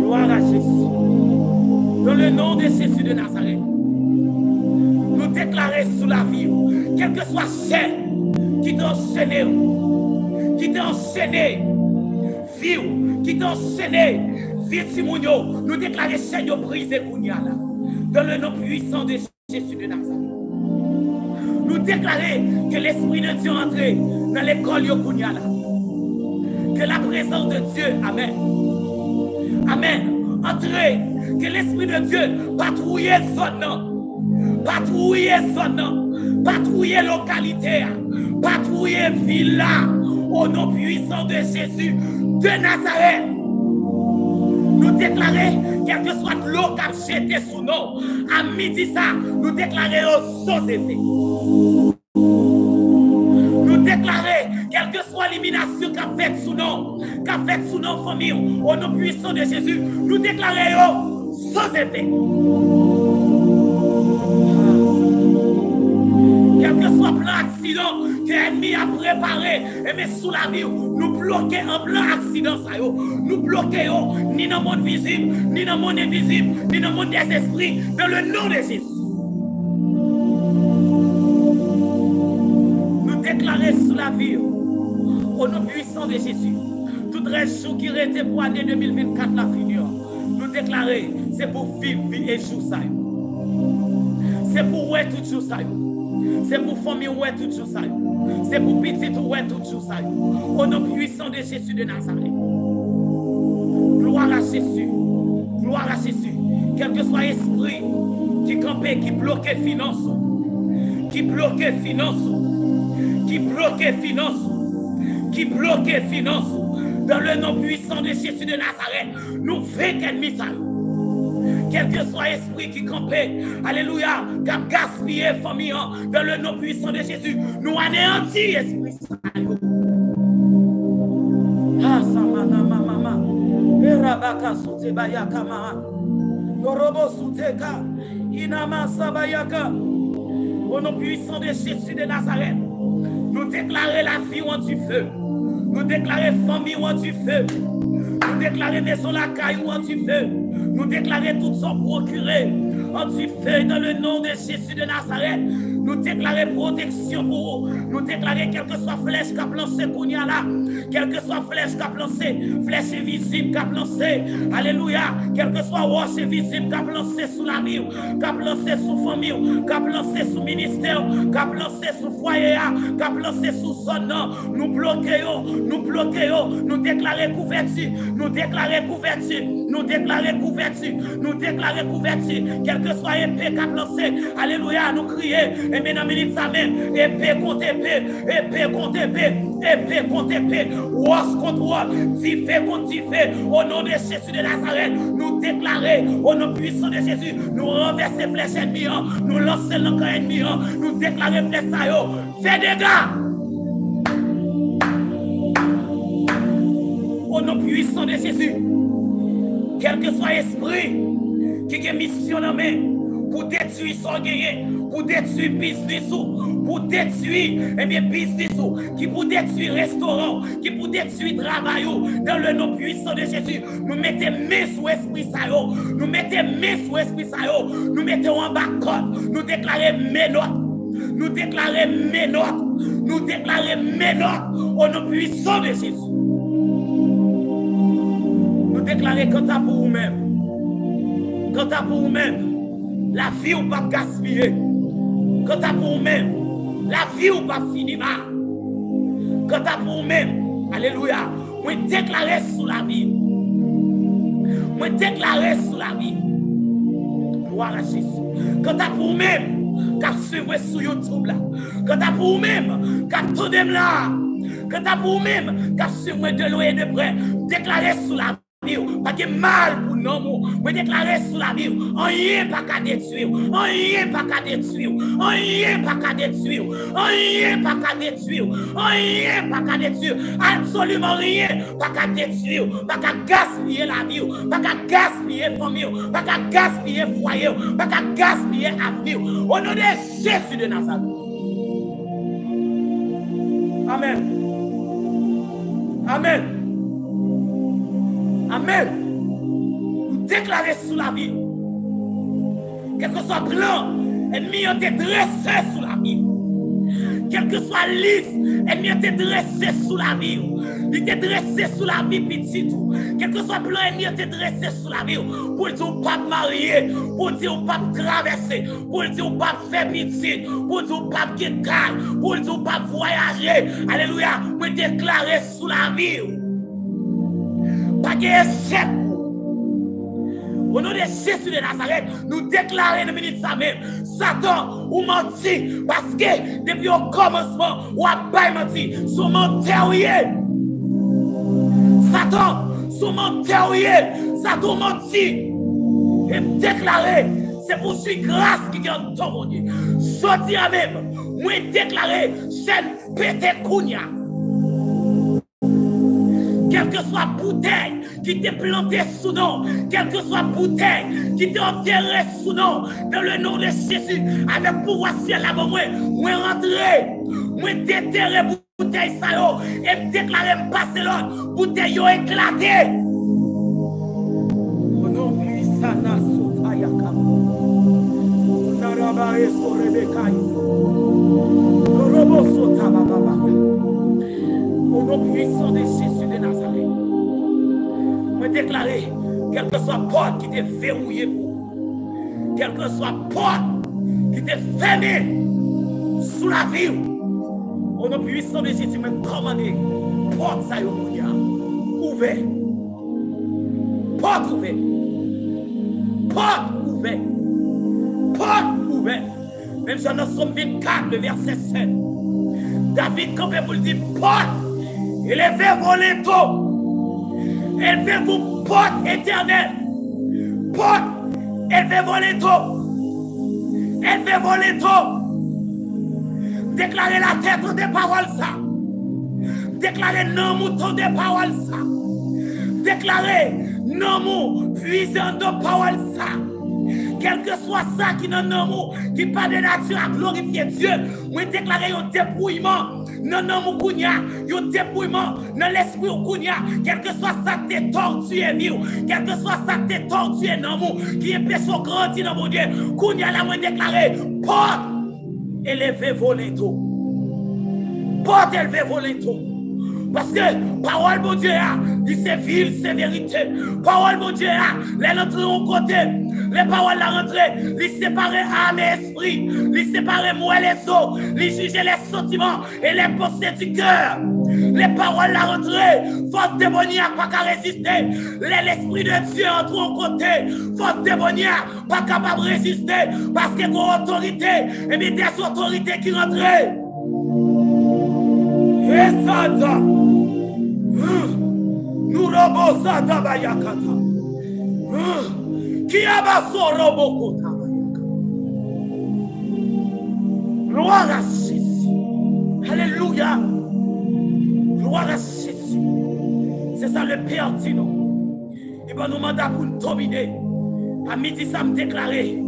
Speaker 1: Gloire à Jésus. Dans le nom de Jésus de Nazareth, nous déclarer sous la vie, quel que soit chaîne qui t'a enchaîné, vie, qui t'a enchaîné, vie Simonio, nous déclarer chaîne brisée Kounyala. Dans le nom puissant de Jésus de Nazareth. Nous déclarons que l'Esprit de Dieu entre dans l'école Yokunyala. Que la présence de Dieu, Amen. Amen. Entrez, que l'Esprit de Dieu patrouille zone, patrouille localité, patrouille ville au nom puissant de Jésus de Nazareth. Nous déclarons, quel que soit l'eau qui a jeté sous nous, à midi ça, nous déclarons sans effet. Nous déclarons, quelle que soit l'élimination qu'a faite sous nos familles, au nom puissant de Jésus, nous déclarons sans effet. Quel que soit plan accident que l'ennemi a préparé, et mais sous la vie, nous bloquons un plan accident, nous bloquons ni dans le monde visible, ni dans le monde invisible, ni dans le monde des esprits, dans le nom de Jésus. Nous déclarons sous la vie, au nom puissant de Jésus, tout jour qui était pour l'année 2024 la finir, nous déclarons, c'est pour vivre et jour ça. C'est pour ouais tout jour ça. C'est pour famille ouais tout jour ça. C'est pour petit ouais tout jour ça. Au nom puissant de Jésus de Nazareth. Gloire à Jésus. Gloire à Jésus. Quel que soit l'esprit qui campait, qui bloquait finance, qui bloquait finance, qui bloquait finance, qui bloquait finance, dans le nom puissant de Jésus de Nazareth, nous faisons ennemi ça. Quel que soit l'esprit qui campait, alléluia, qui a gaspillé famille, dans le nom puissant de Jésus, nous anéantissons l'esprit ça. Ah, samana mama, erabaka soute bayaka mama, norobo souteka, inama sabayaka, au nom puissant de Jésus de Nazareth, nous déclarons la vie en du feu, nous déclarons famille en du feu, nous déclarons maison la caillou en du feu. Nous déclarons toutes sont procurés en du feu dans le nom de Jésus de Nazareth. Nous déclarons protection pour vous. Nous déclarons quelle que soit flèche qu'a lancé Kounia là, quelle que soit flèche qu'a lancé, flèche invisible qu'a lancé, alléluia, quelle que soit roche invisible qu'a lancé sous la vie, qu'a lancé sous famille, qu'a lancé sous ministère, qu'a lancé sous foyer, qu'a lancé sous zone, nous bloquons, nous déclarons couverture, nous déclarons couverture, nous déclarons couverture, nous déclarons couverture, quel que soit épée qu'a lancé, alléluia, nous crions, et maintenant, minute ça même, épée contre épée, épée contre épée, épée contre épée, was contre was, tifé contre tifé, au nom de Jésus de Nazareth, nous déclarons, au nom puissant de Jésus, nous renverser flèche ennemie, nous lancer l'encre ennemi, nous déclarer flèche ça, fais dégâts. Au nom puissant de Jésus, quel que soit l'esprit qui a mission dans main pour détruire son gagné, pour détruire business, pour détruire business, qui pour détruire restaurant, qui pour détruire travail, dans le nom puissant de Jésus, nous mettons main sur l'esprit ça, nous mettons main sur l'esprit ça, nous mettons en bas code, nous déclarons ménote, nous déclarons ménote, nous déclarons ménote au nom puissant de Jésus. Nous déclarons quant à pour vous-même, quant à pour vous-même, la vie ou pas gaspiller. Quant à pour vous-même, la vie ou pas finir mal. Quant à pour vous-même, alléluia, moi déclarer sous la vie. Moi déclarer sous la vie. Gloire à Jésus. Quant à pour vous-même, qu'à suivre sur YouTube là. Quant à pour vous-même, qu'à tout dem là. Quant à pour vous-même, qu'à suivre de loin et de près, déclarer sous la vie. Pas de mal pour nous, mais déclarer sous la vie, rien pas qu'à détruire, rien pas qu'à détruire, rien pas qu'à détruire, rien pas qu'à détruire, rien pas qu'à détruire, absolument rien pas qu'à détruire, pas qu'à gaspiller la vie, pas qu'à gaspiller la famille, pas qu'à gaspiller le foyer, pas qu'à gaspiller l'avenir, au nom de Jésus de Nazareth. Amen. Amen. Amen. Nous déclarer sous la vie. Quel que soit plan, ennemi ont été dressés sous la vie. quel que soit liste, ennemi était dressé sous la vie. Il était dressé sous la vie petite. Quel que soit plan, ennemi était dressé sous la vie. Pour dire ou pas marier, pour dire ou pas traverser, pour dire ou pas faire pitié, pour dire ou pas quitter, pour dire ou pas voyager. Alléluia, vous déclarez sous la vie. Pas de échec. Au nom de Jésus de Nazareth, nous déclarons dans minute ça même. Satan, ou menti, parce que depuis au commencement, ou a pas menti, sous mon terrier. Satan, sous mon terrier, Satan menti. Et déclarer, c'est pour ce grâce qui gagne ton mon Dieu. Je dis à même, moi déclarer, chaîne pété kounia. Quelle que soit bouteille qui t'est plantée sous nous, quelle que soit bouteille qui t'est enterrée sous nous, dans le nom de Jésus, avec pouvoir ciel là-bas, moi rentrer, moi déterrer bouteille ça yo, et me déclarer me passer l'autre, bouteille yo éclaté. Au nom de Isana Sotayaka, Naraba et Sorebeka, Robo Sotababa. Au nom puissant de Jésus de Nazareth, je déclare, quelle que soit porte qui t'est verrouillée, quelle que soit porte qui t'est fermée sous la vie, au nom puissant de Jésus, je commande, porte ça ouvert, porte ouverte, porte ouverte, porte ouverte. Même si nous sommes 24, le verset 7, David campé pour le dire, porte. Élevez vos linteaux. Élevez-vous, porte éternelle. Porte. Élevez vos linteaux. Élevez vos linteaux. Déclarez la tête des paroles ça. Déclarez non mouton des paroles ça. Déclarez non mou puissant de paroles ça. Quel que soit ça qui n'a non qui pas de nature à glorifier Dieu, vous déclarez un dépouillement. Non, non, mon kounia, un dépouillement dans l'esprit au kounia, quel que soit ça qui t'est tortué, quel que soit ça qui t'est tortué, non, qui est personne grandi dans mon Dieu, kounia la moi déclaré, porte, élevez vos linteaux. Porte, élevez vos linteaux. Parce que parole mon Dieu, c'est ville, c'est vérité. Parole mon Dieu, les rentrées au côté. Les paroles la rentrée, les séparer âme et esprit, les séparer moi et les os, les juger les sentiments et les pensées du cœur. Les paroles la rentrée, force démoniaque pas qu'à résister. L'esprit de Dieu entre au côté, force démoniaque pas capable de résister parce que qu'on autorité, et bien des autorités qui rentrent. Et ça, nous robons ça d'abayakata. Qui a basso roboko tabayaka. Gloire à Jésus. Alléluia. Gloire à Jésus. C'est ça le Père dit nous. Il va nous demander pour nous dominer. À midi, ça me déclarer.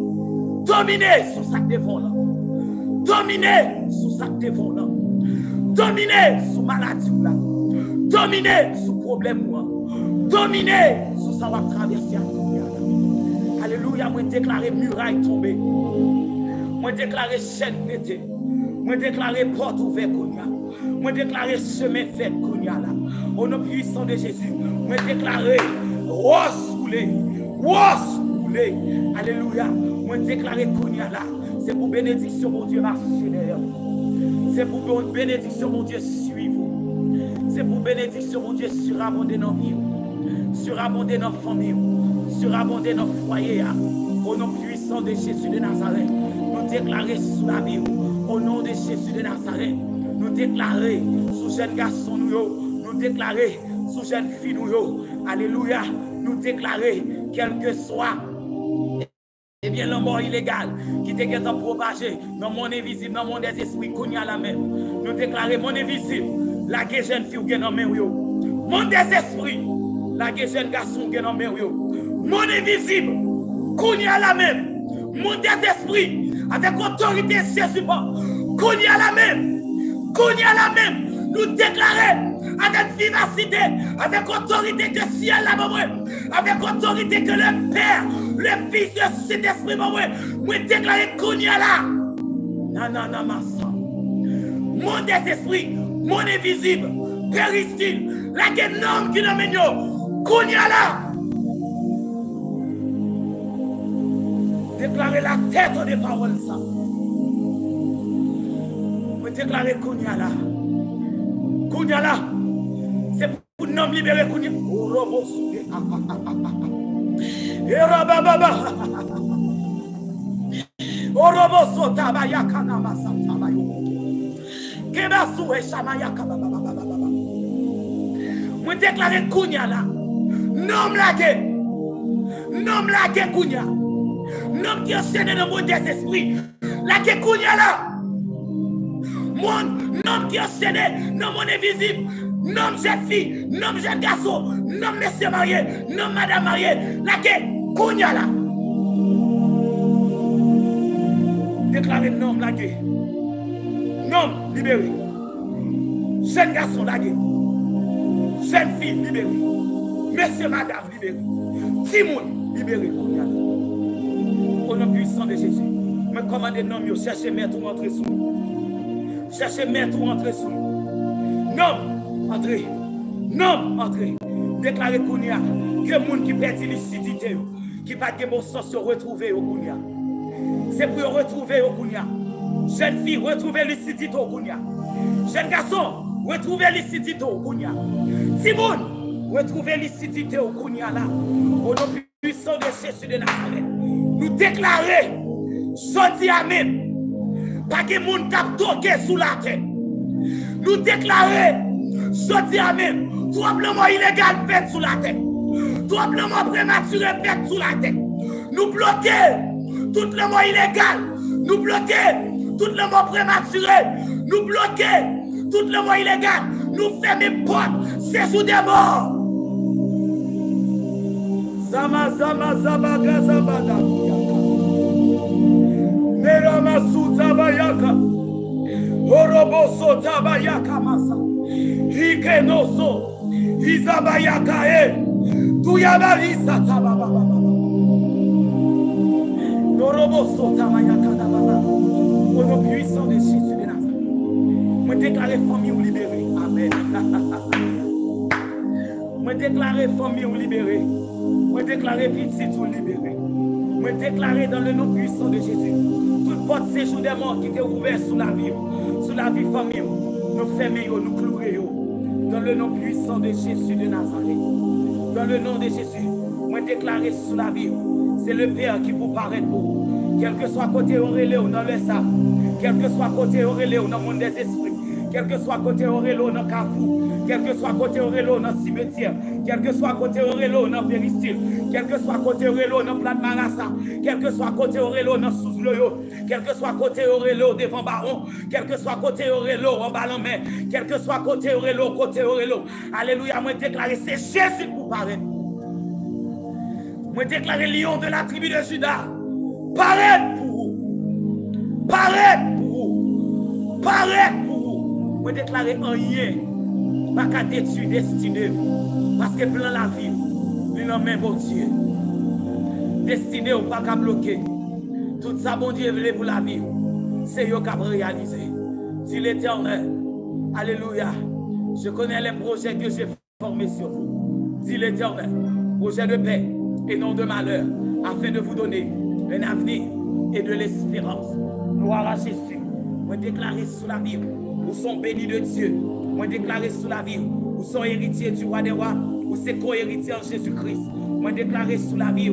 Speaker 1: Dominer sous sac devant là. Dominer sous sac devant là. Dominer sous maladie là. Dominer sous problème là. Dominer sous ça va traverser. Alléluia, moi déclarer muraille tombée. Moi déclarer chaîne pétée. Moi déclarer porte ouverte. Moi déclarer chemin fait. Au nom puissant de Jésus. Moi déclarer rose roulée. Rose roulée. Alléluia. Moi déclarer là. C'est pour bénédiction, mon Dieu, marcher derrière. C'est pour bénédiction, mon Dieu, suivre. C'est pour bénédiction, mon Dieu, surabonder nos vies. Surabonder nos familles. Surabonder nos foyers. Au nom puissant de Jésus de Nazareth, nous déclarer sous la vie. Au nom de Jésus de Nazareth, nous déclarer sous jeunes garçons, nous déclarer sous jeunes filles. Alléluia. Nous déclarer, quel que soit eh bien, la mort illégale qui te guette propagé dans le monde invisible, dans le monde des esprits, qu'on y a la même. Nous déclarer mon invisible, la guerre jeune fille qui est dans le monde des esprits, la guerre jeune garçon qui est dans le monde invisible, qu'on y a la même. Monde des esprits, avec autorité Jésus, qu'on y a la même. Qu'on y a la même. Nous déclarer avec vivacité, avec autorité que ciel là-bas, avec autorité que le Père, le Fils, le Saint-Esprit, moi déclarer qu'on y a là. Nanana massa. monde des esprits, monde invisible, péristyle, la guénom qui n'amène yo, kounya là. Déclarer la tête des paroles ça. Vous déclarer kounya là. Kounya là. C'est pour nous libérer kounya. Orobo soué. Erababa. Orobo sota bayaka na masata bayo. Keba soué shamayaka baba baba baba. Vous déclarer kounya là. Nom lagué kounya. Nom qui enchaîne dans le monde des esprits. La kounya là. Nom qui enchaîne dans le monde invisible. Nom jeune fille. Nom jeune garçon. Nom monsieur marié. Nom madame mariée. La kounya là. Déclarez nom lagué. Nom libéré. Jeune garçon lagué. Jeune fille libérée. Monsieur madame libéré. Timoun libéré. Kounya là. Au nom puissant de Jésus, me commandez nom, cherchez maître ou entrez sous nous. Cherchez maître ou entrez sous nous. Non, entrez. Non, entrez. Déclarez Kounia que moun qui perd l'illicité, qui pas de bon sens se retrouver au Kounia. C'est pour retrouver au Kounia. Jeune fille, retrouver l'illicité au Kounia. Jeune garçon, retrouver l'illicité au Kounia. Timoun, retrouver l'illicité au Kounia là. Au nom puissant de Jésus de Nazareth. Nous déclarer, sorti à même, pas que moun cap toqué sous la tête. Nous déclarer, sorti à même, tremblement illégal fait sous la tête. Tremblement prématuré fait sous la tête. Nous bloquer tout le mot illégal. Nous bloquer tout le mot prématuré. Nous bloquer tout le mot illégal. Nous fermer porte, c'est sous des morts. Zama zama zama gaza bada yaka. Nerama suta bayaka. Oroboso tabayaka masa. Hikenoso. Izabayaka e. Tuyabarisa tababa. Noroboso tabayaka dababa. Au nom puissant de Jésus de Nazareth. Moi déclarer famille libérée. Amen. Moi déclarer famille libérée. Moi déclarer petit tout libéré. Moi déclarer dans le nom puissant de Jésus. Toute porte séjour des morts qui était ouvert sous la vie famille. Nous fermons, nous clouons. Dans le nom puissant de Jésus de Nazareth. Dans le nom de Jésus. Moi déclarer sous la vie. C'est le Père qui vous paraît pour vous. Quel que soit côté Aurélie ou dans le sable. Quel que soit côté Aurélie ou dans le monde des esprits. Quel que soit côté Aurélie ou dans le Carrefour. Quel que soit côté Aurélie ou dans le cimetière. Quel que soit côté Aurélie ou dans le péristyle. Quel que soit côté Aurélie ou dans le plat de Marassa. Quel que soit côté Aurélie ou dans le sous-loyo. Quel que soit côté Aurélie devant Baron. Quel que soit côté Aurélie en ballon main. Quel que soit côté Aurélie, côté Aurélie. Alléluia, moi déclarer, c'est Jésus pour paraître. Moi déclarer lion de la tribu de Juda. Paraître pour vous. Paraître pour vous. Paraître pour vous. Moi déclarer en rien. Pas qu'à détruire destiné. Parce que plan la vie. Il n'en met bon Dieu. Destiné ou pas qu'à bloquer. Tout ça, bon Dieu, voulait pour la vie. C'est eux qui ont réalisé. Dit l'Éternel. Alléluia. Je connais les projets que j'ai formés sur vous. Dit l'Éternel. Projet de paix et non de malheur. Afin de vous donner un avenir et de l'espérance. Gloire à Jésus. Moi déclarer sous la vie. Où sont bénis de Dieu. Moi déclarer sous la vie. Où sont héritiers du roi des rois. Où c'est co-héritier en Jésus-Christ. Moi déclarer sous la vie.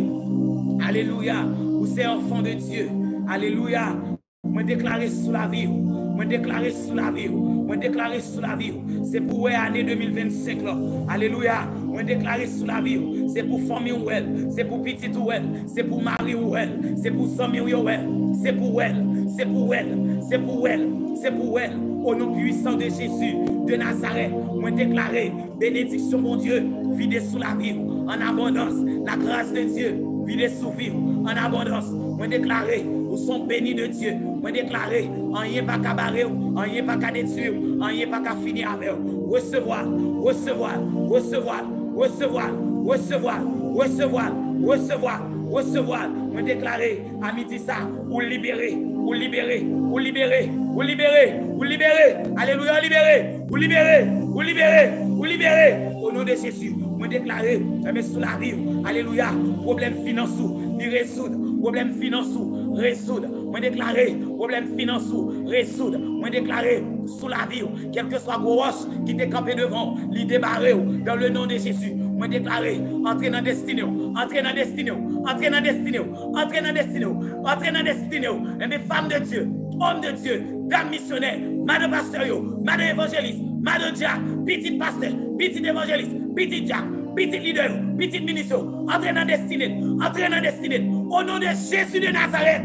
Speaker 1: Alléluia. Où c'est enfant de Dieu. Alléluia. Moi déclarer sous la vie. Moi déclarer sous la vie. Moi déclarer sous la vie. C'est pour l'année 2025 là. Alléluia. Moi déclarer sous la vie. C'est pour famille ou elle. C'est pour petite ou elle. C'est pour mari ou elle. C'est pour famille ou elle. C'est pour elle. C'est pour elle. C'est pour elle. C'est pour elle. Au nom puissant de Jésus de Nazareth, moi déclarer bénédiction mon Dieu, vide sous la vie, en abondance, la grâce de Dieu, vide sous vie, en abondance. Moi déclarer, vous sont bénis de Dieu. Moi déclarer, en rien pas qu'à barrer, en rien pas qu'à détruire, en rien pas qu'à finir avec. Recevoir, recevoir, recevoir, recevoir, recevoir, recevoir, recevoir, recevoir. Moi déclarer, à midi ça, ou libérer, ou libérer, ou libérer, vous libérez, vous libérez. Alléluia, libérez, vous libérez, vous libérez, vous libérez. Au nom de Jésus, moi déclarer, mais sous la vie, alléluia, problème financier, il résoudre, problème financier, résoudre. Moi déclarer, problème financier, résoudre. Moi déclarer, sous la vie, quel que soit gros roche qui t'est campé devant, il débarrer dans le nom de Jésus. Moi déclarer, entrer dans destinée, entrer dans destinée, entrer dans destinée, entrer dans destinée, entrer dans destinée. Et mes femmes de Dieu, hommes de Dieu, dames missionnaires, madame pasteur, madame évangéliste, madame Jack, petit pasteur, petit évangéliste, petit Jack, petit leader, petit ministre, entrez dans destinée, entrez dans destinée. Au nom de Jésus de Nazareth.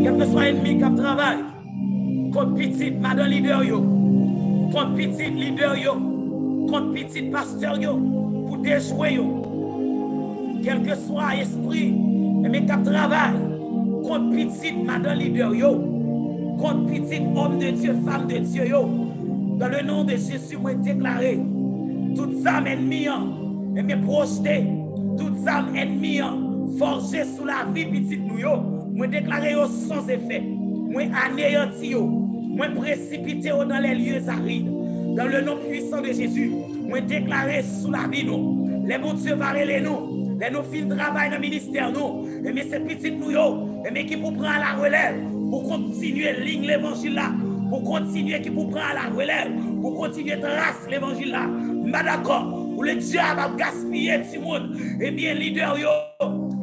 Speaker 1: Quel que soit l'ennemi qui travaille, contre petit madame leader, contre petit leader, contre petit pasteur, pour déjouer, quel que soit l'esprit, mais qui travaille, contre petit madame leader, contre petit homme de Dieu, femme de Dieu, dans le nom de Jésus, moi déclaré, toutes âmes ennemies, et me projeter, toutes âmes ennemies, forgées sous la vie petite nous, moi déclaré sans effet, moi anéanti, moi précipité dans les lieux arides, dans le nom puissant de Jésus, moi déclaré sous la vie nous, les bons Dieu varélés nous, les nous fins de travail dans le ministère nous, et mais ces petites nous, et mais qui pour prendre la relève, pour continuer ligne l'évangile là, pour continuer qui pour prendre la relève, pour continuer trace l'évangile là, pas d'accord, pour le diable a gaspillé Timon, et bien leader yo,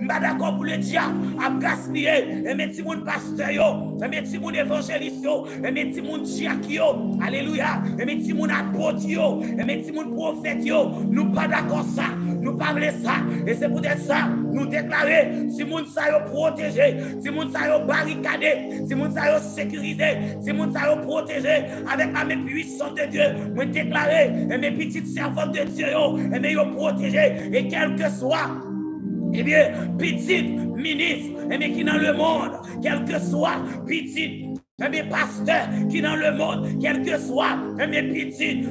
Speaker 1: pas d'accord pour le diable a gaspillé, et bien Timon pasteur yo, et bien Timon évangéliste yo, et bien Timon diacre yo, alléluia, et bien Timon apôtre yo, et bien Timon prophète yo, nous pas d'accord ça. Nous parlons ça, et c'est pour ça nous déclarer si moun sa yo protégé, si moun sa yo barricadé, si moun sa yo sécurisé, si moun sa yo protégé avec la main puissante de Dieu. Nous déclarer et mes petites servantes de Dieu et mes yo protégé et quel que soit eh bien petite ministre et mes qui dans le monde, quel que soit petite mes pasteurs qui dans le monde, quel que soit mes petites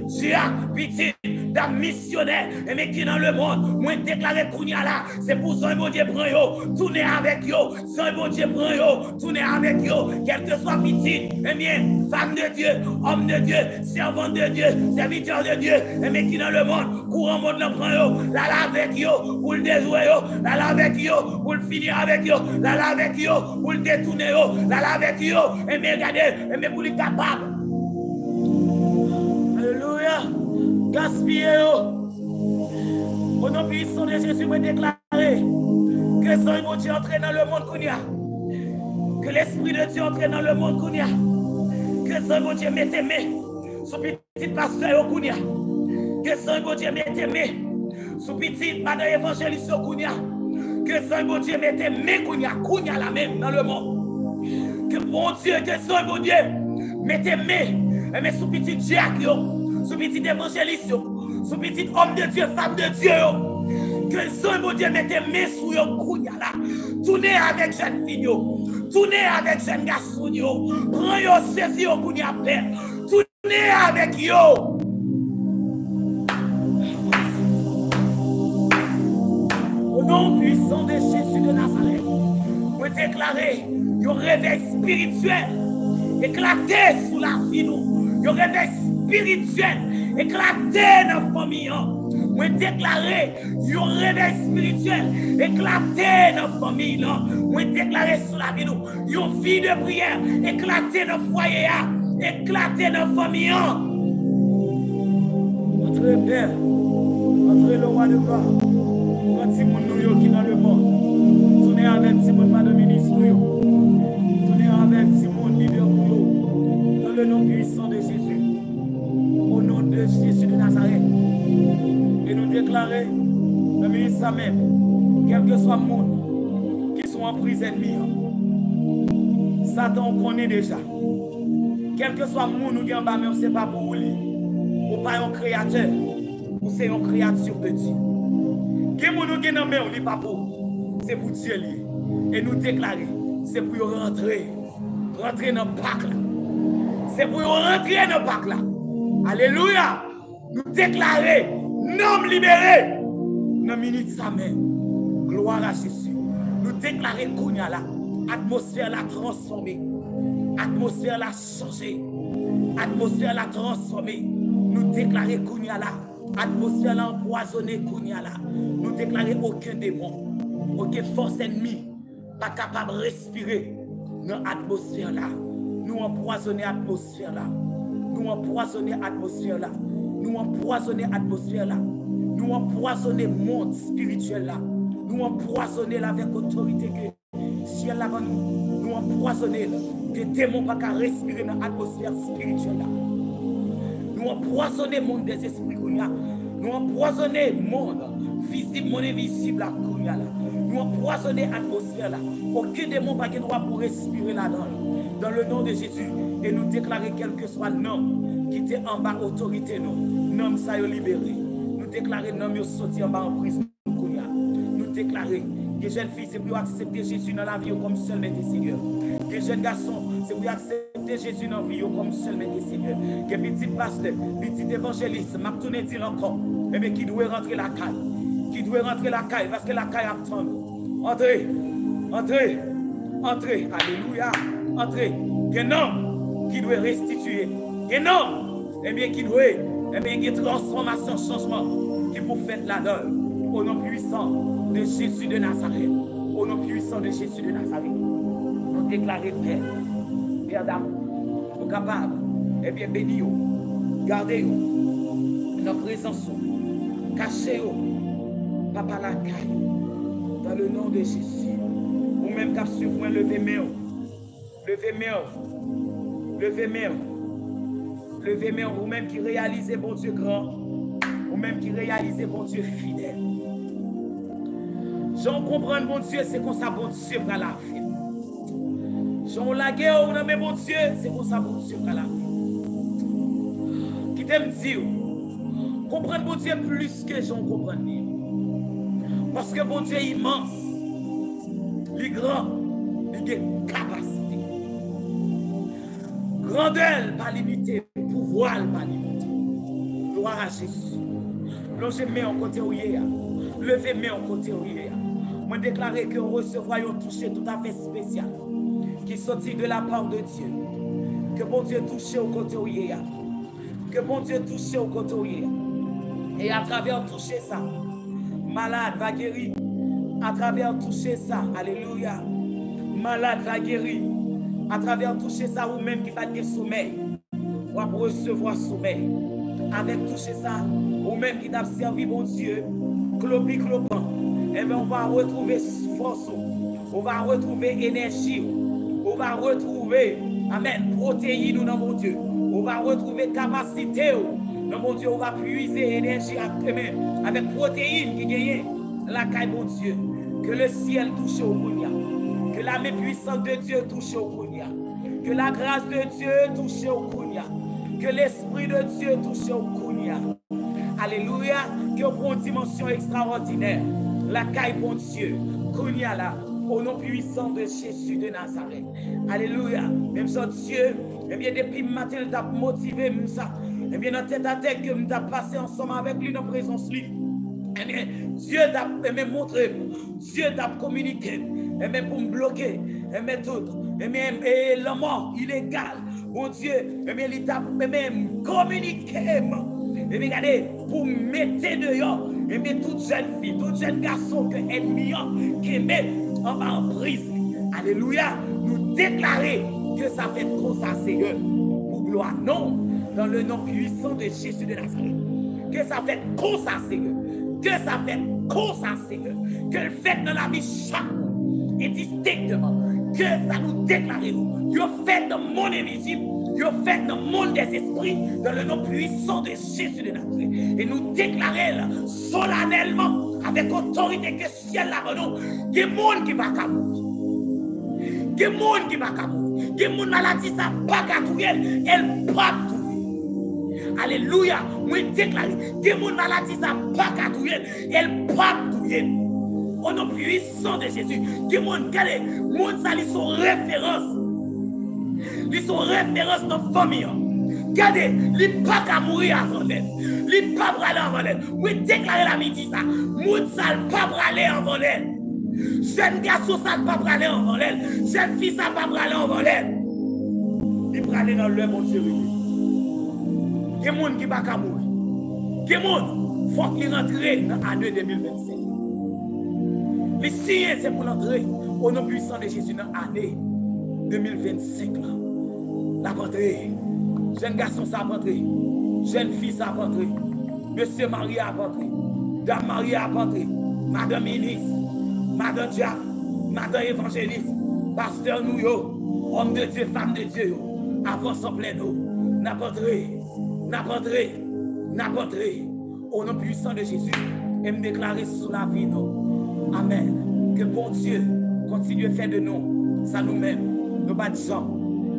Speaker 1: petites dames missionnaires et qui dans le monde, moi déclarer qu'on y a là, c'est pour ça bon Dieu prend yo, tourner avec yo, ça bon Dieu prend yo, tourner avec yo, quel que soit petite, et bien femme de Dieu, homme de Dieu, servante de Dieu, serviteur de Dieu, et qui dans le monde, courant monde le prend yo, là avec yo, pour le déjouer yo, là avec yo, pour le finir avec yo, là avec yo, pour le détourner yo, là avec yo, et bien regardez, et bien pour le capable. Alléluia. Gaspiller au nom puissant de Jésus, me déclarer que son bon Dieu entre dans le monde qu'on y a, que l'esprit de Dieu entre dans le monde qu'on y a, que son bon Dieu mette mes sous petit pasteur qu'on y a, que son bon Dieu mette mes sous petit madame évangéliste qu'on y a, que son bon Dieu mette mes qu'on y a la même dans le monde, que bon Dieu, que son bon Dieu mette mes sous petit diacre, sous petit évangéliste, sous petit homme de Dieu, femme de Dieu, que son bon Dieu mette mes sous yo kounya là, tournez avec jeune fille, tournez avec jeune garçon, prends yo saisi yo kounya père, tournez avec yo. Au nom puissant de Jésus de Nazareth, vous déclarez un réveil spirituel éclaté sous la vie nous, un réveil spirituel éclaté dans la famille. Moi déclarer un réveil spirituel éclaté dans la famille. Moi déclarer sur la vie nous une vie de prière éclaté dans le foyer, éclaté dans la famille. Notre Père, notre le roi de gloire, notre Simon nous qui dans le monde, tournez avec Simon madame ministre nous, tournez avec Simon leader nous, dans le nom puissant de Jésus. Au nom de Jésus de Nazareth, et nous déclarer, le ministre même, quel que soit le monde qui sont en prison ennemie, Satan connaît déjà. Quel que soit le monde nous gagnons, mais on ne sait pas pour lui. Ou pas un créateur, ou c'est une créature de Dieu. Quel monde nous gagnons, mais on n'est pas pour. C'est pour Dieu. Et nous déclarer, c'est pour rentrer dans le parc là. C'est pour rentrer dans le parc là. Alléluia. Nous déclarer, nom libéré. Dans minute sa main. Gloire à Jésus. Nous déclarer qu'on y a là. Atmosphère la transformée. Atmosphère l'a changé. Atmosphère l'a transformé. Nous déclarer Kounia là. Atmosphère l'a empoisonné Kounia là. Nous déclarer aucun démon, aucune force ennemie pas capable de respirer dans l'atmosphère là. Nous empoisonner l'atmosphère là. Nous empoisonner l'atmosphère là. Nous empoisonner l'atmosphère là. Nous empoisonner le monde spirituel là. Nous empoisonner avec autorité que ciel là nous. Nous empoisonner que démons pas qu'à respirer dans l'atmosphère spirituelle là. Nous empoisonner le monde des esprits kounia. Nous empoisonner le monde visible, monde invisible là kounia là. Nous empoisonner l'atmosphère là. Aucun démon pas qui droit pour respirer là-dedans. Dans le nom de Jésus. Et nous déclarer quel que soit le nom qui était en bas autorité nous. Nom ça y libéré. Nous déclarer nom yo sorti en bas en prison kounia. Nous déclarer que jeunes filles c'est pour accepter Jésus dans la vie comme seul maître et Seigneur. Que jeunes garçons c'est pour accepter Jésus dans la vie comme seul maître et Seigneur. Que petit pasteur, petit évangéliste, m'a tourné dire encore, mais qui doit rentrer la caille. Qui doit rentrer la caille parce que la caille attend. Entrez, entrez, entrez, alléluia, entrez. Que non, qui doit restituer. Que non, et bien qui doit, et bien qui transformation, changement, qui pour faire la donne. Au nom puissant de Jésus de Nazareth. Au nom puissant de Jésus de Nazareth. Nous déclarer Père, Père d'amour, nous capables, et bien bénis-nous, gardez-nous, notre présence, cachez-nous, Papa la caille, dans le nom de Jésus. Ou même qu'à suivre, levez main, levez main, levez main, levez main, ou même qui réalisez bon Dieu grand, ou même qui réalisez bon Dieu fidèle. J'en comprends, bon Dieu, c'est comme ça, bon Dieu, pour la vie. J'en la guerre, mais bon Dieu, c'est comme ça, bon Dieu, pour la vie. Qui t'aime dire, comprendre, bon Dieu, plus que j'en comprends. Parce que bon Dieu est immense, il est grand, il a une capacité. Grandeur, pas limitée, pouvoir, pas limité. Gloire à Jésus. Longez main en côté où il est. Levez main en côté où il est. Moi déclarer que nous recevons un toucher tout à fait spécial qui sortit de la part de Dieu. Que bon Dieu touche au côté où il est. Que bon Dieu touche au côté où il est. Et à travers toucher ça, malade va guérir. À travers toucher ça, alléluia. Malade va guérir. À travers toucher ça, ou même qui va de sommeil. On va recevoir sommeil. Avec toucher ça, ou même qui t'a servi, bon Dieu, clopant. Et bien on va retrouver force, on va retrouver énergie, on va retrouver, amen, protéines dans mon Dieu, on va retrouver capacité dans mon Dieu, on va puiser énergie avec protéines qui gagnent la caille mon Dieu, que le ciel touche au Kounia, que la main puissante de Dieu touche au Kounia, que la grâce de Dieu touche au Kounia, que l'esprit de Dieu touche au Kounia. Alléluia, que pour une dimension extraordinaire. La caille bon Dieu, Kounia là, au nom puissant de Jésus de Nazareth. Alléluia. Même ça, Dieu, eh bien, depuis matin, il t'a motivé, ça. Eh bien, dans tête à tête, que nous avons passé ensemble avec lui dans la présence lui. Eh bien, Dieu t'a montré, Dieu t'a communiqué, eh bien, pour me bloquer, eh bien, tout. Eh bien, la mort illégale, bon Dieu, eh bien, il t'a communiqué. Et bien, regardez, pour mettre dehors, et bien, toute jeune fille, toute jeune garçon que ennemi qui met en bas en prise. Alléluia, nous déclarer que ça fait trop ça, Seigneur, pour gloire. Non, dans le nom puissant de Jésus de Nazareth. Que ça fait trop ça, Seigneur. Que ça fait trop ça, Seigneur. Que le fait dans la vie chaque jour et distinctement. Que ça nous déclare. Vous fait dans le monde invisible. Vous fait dans le monde des esprits, dans le nom puissant de Jésus de Nazareth. Et nous déclarer solennellement, avec autorité que ciel là, il y a des gens qui ne vont pas mourir. Il y a des gens qui ne vont pas mourir. Il y a des gens qui maladie, ça ne va pas mourir. Elle ne va pas mourir. Alléluia. Moi, déclarer. Il y a des gens maladie, ça ne va pas mourir. Elle ne va pas mourir. Au nom puissant de Jésus. Il y a des gens qui sont référence. Ils sont référence dans la famille. Regardez, ils ne peuvent pas mourir avant elle. Ils ne peuvent pas aller avant elle. Oui, déclarer la midi ça. Moun ça ne peut pas aller avant elle. Jeune garçon ça ne peut pas aller avant elle. Jeune fille ça ne peut pas aller avant elle. il peut aller dans leur bon Dieu. Il y a des gens qui ne peuvent pas mourir. Il y a des gens qui faut qu'ils rentrent dans l'année 2025. Les signes, c'est pour l'entrer au nom puissant de Jésus dans l'année 2025. La rentrée. Jeune garçon, ça va rentrer. Jeune fille, ça va rentrer. Monsieur Marie a rentré. Dame Marie a rentré. Madame ministre. Madame Diable. Madame évangéliste. Pasteur nous, homme de Dieu, femme de Dieu, avance en plein eau. N'a rentré. Au nom puissant de Jésus. Et me déclarer sous la vie, nous. Amen. Que bon Dieu continue à faire de nous, ça nous-mêmes, nous pas de gens,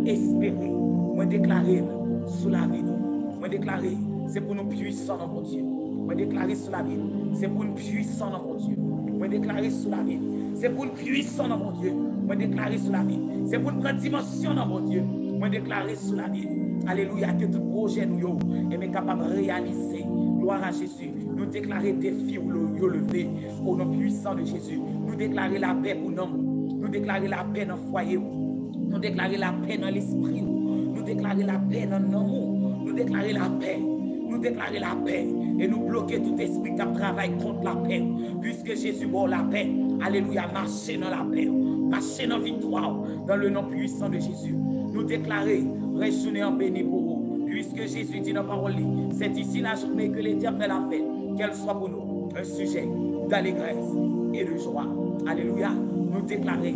Speaker 1: espérer. Moi déclarer sous la vie, nous. Moi déclarer, c'est pour nous puissants dans mon Dieu. Moi déclarer sous la vie, c'est pour nous puissants dans mon Dieu. Moi déclarer sous la vie, c'est pour nous puissants dans mon Dieu. Moi déclarer sous la vie, c'est pour nous prendre dimension dans mon Dieu. Moi déclarer sous la vie. Alléluia, que tout projet nous est capable de réaliser. Gloire à Jésus. Nous déclarer des filles ou lever au nom puissant de Jésus. Nous déclarer la paix pour nous. Nous déclarer la paix dans le foyer. Nous déclarer la paix dans l'esprit. Nous déclarer la paix dans l'amour. Nous déclarer la paix. Nous déclarer la paix. Et nous bloquer tout esprit qui travaille contre la paix. Puisque Jésus boit la paix. Alléluia, marcher dans la paix. Marcher dans la victoire. Dans le nom puissant de Jésus. Nous déclarer, rejouer en béni pour vous. Puisque Jésus dit dans la parole, c'est ici la journée que l'Éternel a fait. Qu'elle soit pour nous un sujet d'allégresse et de joie. Alléluia. Nous déclarer,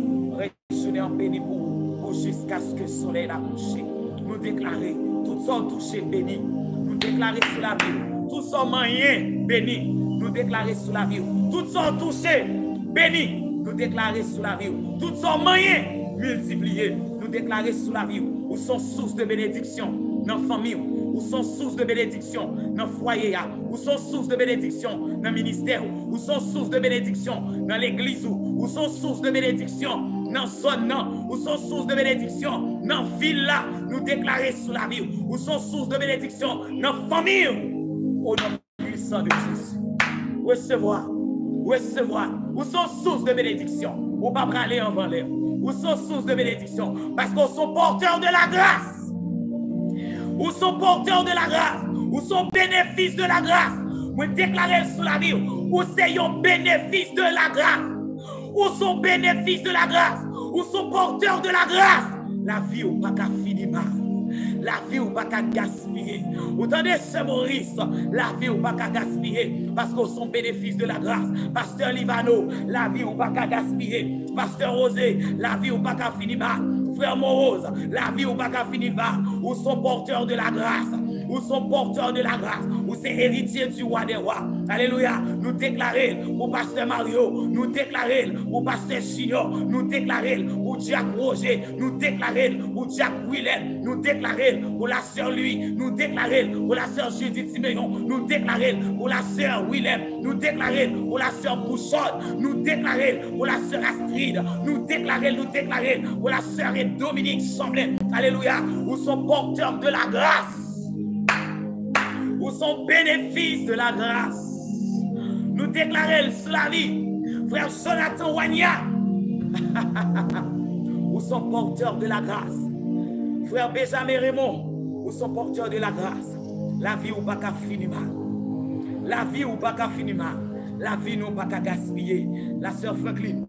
Speaker 1: rejouer en béni pour vous. Jusqu'à ce que le soleil a couché. Nous déclarer, tout ça touché béni. Nous déclarer sous la vie. Tout ça moyen béni. Nous déclarer sous la vie. Tout ça touché béni. Nous déclarer sous la vie. Tout ça moyen multiplié. Nous déclarer sous la vie. Où sont sources de bénédiction dans la famille. Où sont sources de bénédiction dans le foyer. Où sont sources de bénédiction dans le ministère. Où sont sources de bénédiction dans l'église. Où sont sources de bénédiction dans la zone. Où sont sources de bénédiction dans la ville. Nous déclarer sous la vie. Où sont sources de bénédiction dans la famille. Au nom puissant de Jésus. Recevoir. Où sont sources de bénédiction. Ou pas aller en l'air. Où sont sources de bénédiction. Parce qu'on sont porteurs de la grâce. Où sont porteurs de la grâce. Où sont bénéfices de la grâce. Vous déclarez sous la vie. Où c'est un bénéfice de la grâce. Où sont bénéfices de la grâce. Où sont porteurs de la grâce. La vie ou pas qu'à finir mal. La vie ou pas qu'à gaspiller. Vous entendez ce Maurice. La vie ou pas qu'à gaspiller. Parce qu'on sont bénéfices de la grâce. Pasteur Livano. La vie ou pas qu'à gaspiller. Pasteur Rosé. La vie ou pas qu'à finir mal. Frère Morose, la vie ou pas qu'à finir mal, ou sont porteurs de la grâce, ou sont porteurs de la grâce, ou c'est héritier du roi des rois. Alléluia, nous déclarer au pasteur Mario, nous déclarer au pasteur Chignon, nous déclarer au Jacques Roger, nous déclarer au Jacques Willem, nous déclarer pour la sœur Louis, nous déclarer pour la sœur Judith Siméon, nous déclarer pour la sœur Willem, nous déclarer pour la sœur Bouchon, nous déclarer pour la sœur Astrid, nous déclarer pour la sœur Dominique Chamblin. Alléluia, où sont porteurs de la grâce, où sont bénéfices de la grâce. Nous déclarer sur la vie, frère Jonathan Wagna, où sont porteurs de la grâce. Frère Benjamin Raymond, où sont porteurs de la grâce. La vie ou pas qu'à finir mal. La vie ou pas qu'à finir mal. La vie ou pas qu'à gaspiller. La sœur Franklin,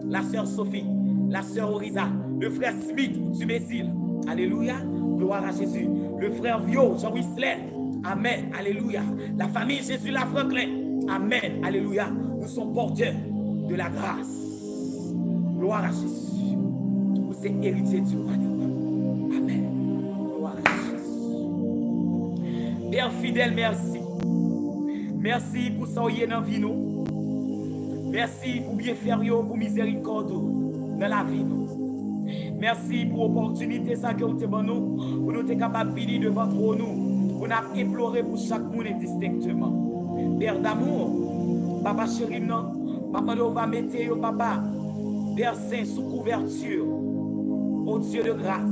Speaker 1: la sœur Sophie, la sœur Orisa, le frère Smith du Bézil. Alléluia. Gloire à Jésus. Le frère Vio, Jean Whistler. Amen. Alléluia. La famille Jésus la Franklin. Amen. Alléluia. Nous sommes porteurs de la grâce. Gloire à Jésus. Vous êtes héritiers du royaume. Amen. Gloire à Jésus. Père fidèle, merci. Merci pour ça qui est dans la vie. Merci pour bien faire, pour miséricorde dans la vie. Merci pour l'opportunité que vous avez pour nous être capables de venir devant nous, pour nous implorer pour chaque monde distinctement. Père d'amour, papa chéri, papa, on va mettre papa, Père Saint, sous couverture, au Dieu de grâce.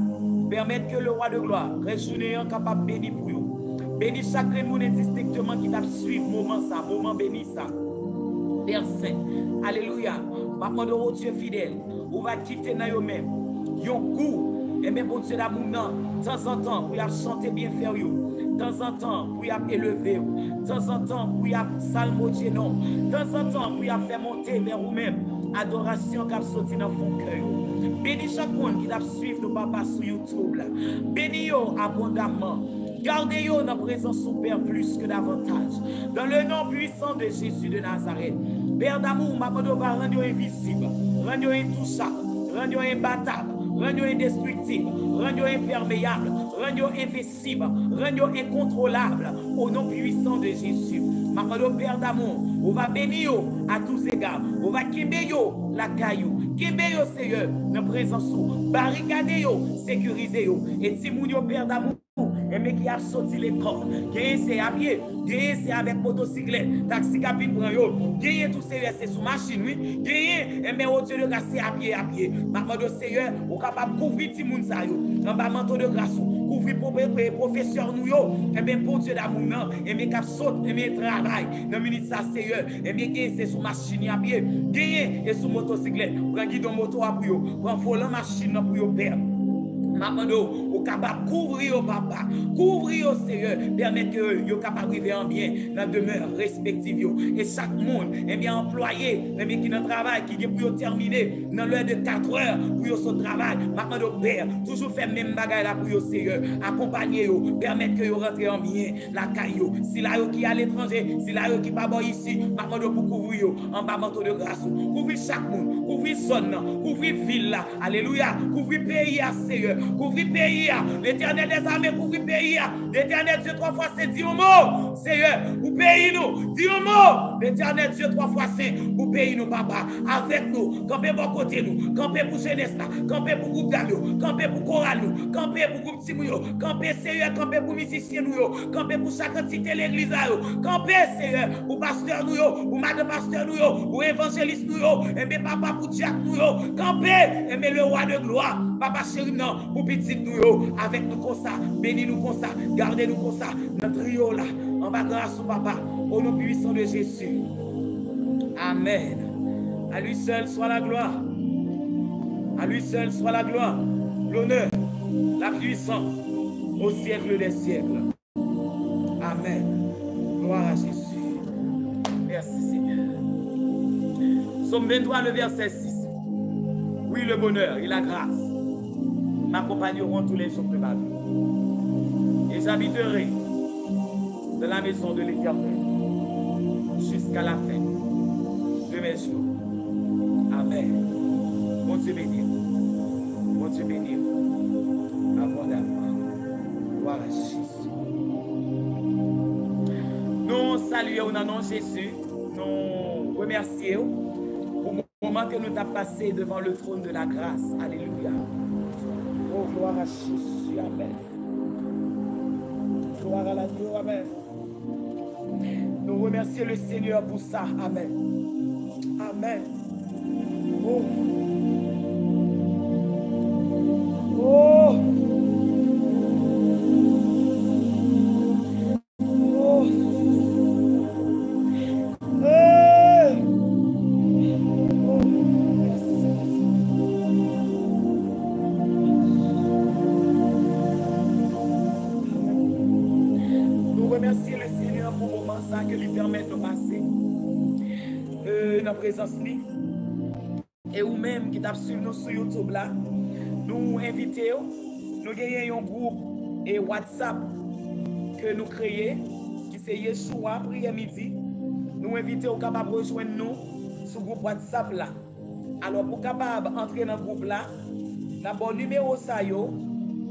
Speaker 1: Permettre que le roi de gloire, réjouir capable de bénir pour vous. Bénis chaque monde distinctement qui t'a suivi moment béni ça. Père Saint, alléluia. Papa de Dieu fidèle, on va quitter dans eux-mêmes. Yon goût Et bien, bon Dieu d'amour, de temps en temps, pour y chanter bien faire, de temps en temps, pour y élever, de temps en temps, pour y salmodier, de temps en temps, pour y faire monter vers vous-même, adoration qui a sorti dans mon cœur. Bénis chaque monde qui t'a suivi nos papas sur YouTube. Bénis-yo abondamment. Gardez-yo dans la présence au Père plus que davantage. Dans le nom puissant de Jésus de Nazareth. Père d'amour, ma demande va rendre invisible, rendre intouchable, rendre imbattable, rendre indestructible, rendre imperméable, rendre invincible, rendre incontrôlable. Au nom puissant de Jésus. Ma demande, Père d'amour, on va bénir à tous égards. On va kimbeyo la caillou. Kimbeyo Seigneur dans la présence. Barricadez-yo, sécurisez-yo. Et si mon Père d'amour, et mais qui a sorti les corps, qui c'est à pied, qui c'est avec motocyclette, taxi cabine prend yo, qui tout c'est sous machine oui, qui et mais au Dieu de grâce c'est à pied. Maman de Seigneur, on capable couvrir ti moun sa yo, en bas manteau de grâce, couvrir professeur nous yo, et bien pour Dieu d'amour non, et mais cap saute, et mais travail, dans minute ça Seigneur, et mais qui c'est sous machine à pied, qui et sous motocyclette, prend guidon moto à pour yo, prend volant machine pour yo père. Maman, au capable couvrir au papa, couvrir au Seigneur, permettre que yo capable arriver en bien dans demeure respective et chaque monde est bien employé, mais qui dans travail qui pour terminer dans l'heure de 4 heures pour son travail. Maman au père, toujours faire même bagaille là pour yo Seigneur, accompagner yo, permettre que yo rentre en bien la caillou. Si là yo qui à l'étranger, si là yo qui pas bon ici, maman pour couvrir yo en bas manteau de grâce, couvrir chaque monde, couvrir zone, couvrir ville là. Alléluia, couvrir pays à Seigneur. Couvrir pays, l'Éternel des armées, couvrir pays, l'Éternel Dieu 3 fois c'est dit au mot, Seigneur, pour pays nous, dis au mot, l'Éternel Dieu 3 fois c'est pour pays nous, papa, avec nous, camper pour côté nous, camper pour jeunesse, camper pour groupe d'amis, camper pour chorale nous, camper pour groupe Timouyo, camper Seigneur, camper pour musiciens nous, camper pour chaque entité l'église, camper Seigneur, pour pasteur nous, pour madame pasteur nous, pour évangéliste nous, et bien papa pour diacre nous, camper, et bien le roi de gloire, papa chéri non, pour petit nous, avec nous comme ça, bénis nous comme ça, gardez nous comme ça, notre rio là, en bas grâce au papa, au nom puissant de Jésus. Amen. À lui seul soit la gloire. À lui seul soit la gloire, l'honneur, la puissance, au siècle des siècles. Amen. Gloire à Jésus. Merci Seigneur. Somme 23, le verset 6. Oui, le bonheur et la grâce m'accompagneront tous les jours de ma vie. Et j'habiterai dans la maison de l'Éternel jusqu'à la fin de mes jours. Amen. Mon Dieu béni. Mon Dieu béni. Abondamment. Gloire à Jésus. Nous saluons dans le nom de Jésus. Nous remercions pour le moment que nous avons passé devant le trône de la grâce. Alléluia. Oh, gloire à Jésus. Amen. Gloire à la Dieu. Amen. Nous remercions le Seigneur pour ça. Amen. Amen. Oh. Oh. Oh. Hey. Oh. Merci, Seigneur. Nous remercions le Seigneur pour le moment ça que lui permet de passer dans la présence de et ou même qui t'a suivi nous sur YouTube là, nous invitons, nous gagnons un groupe et WhatsApp que nous créons, qui c'est Yeshua, prière midi. Nous invitons capable de rejoindre nous sur le groupe WhatsApp là. Alors pour capable entrer dans le groupe là, d'abord numéro ça yo,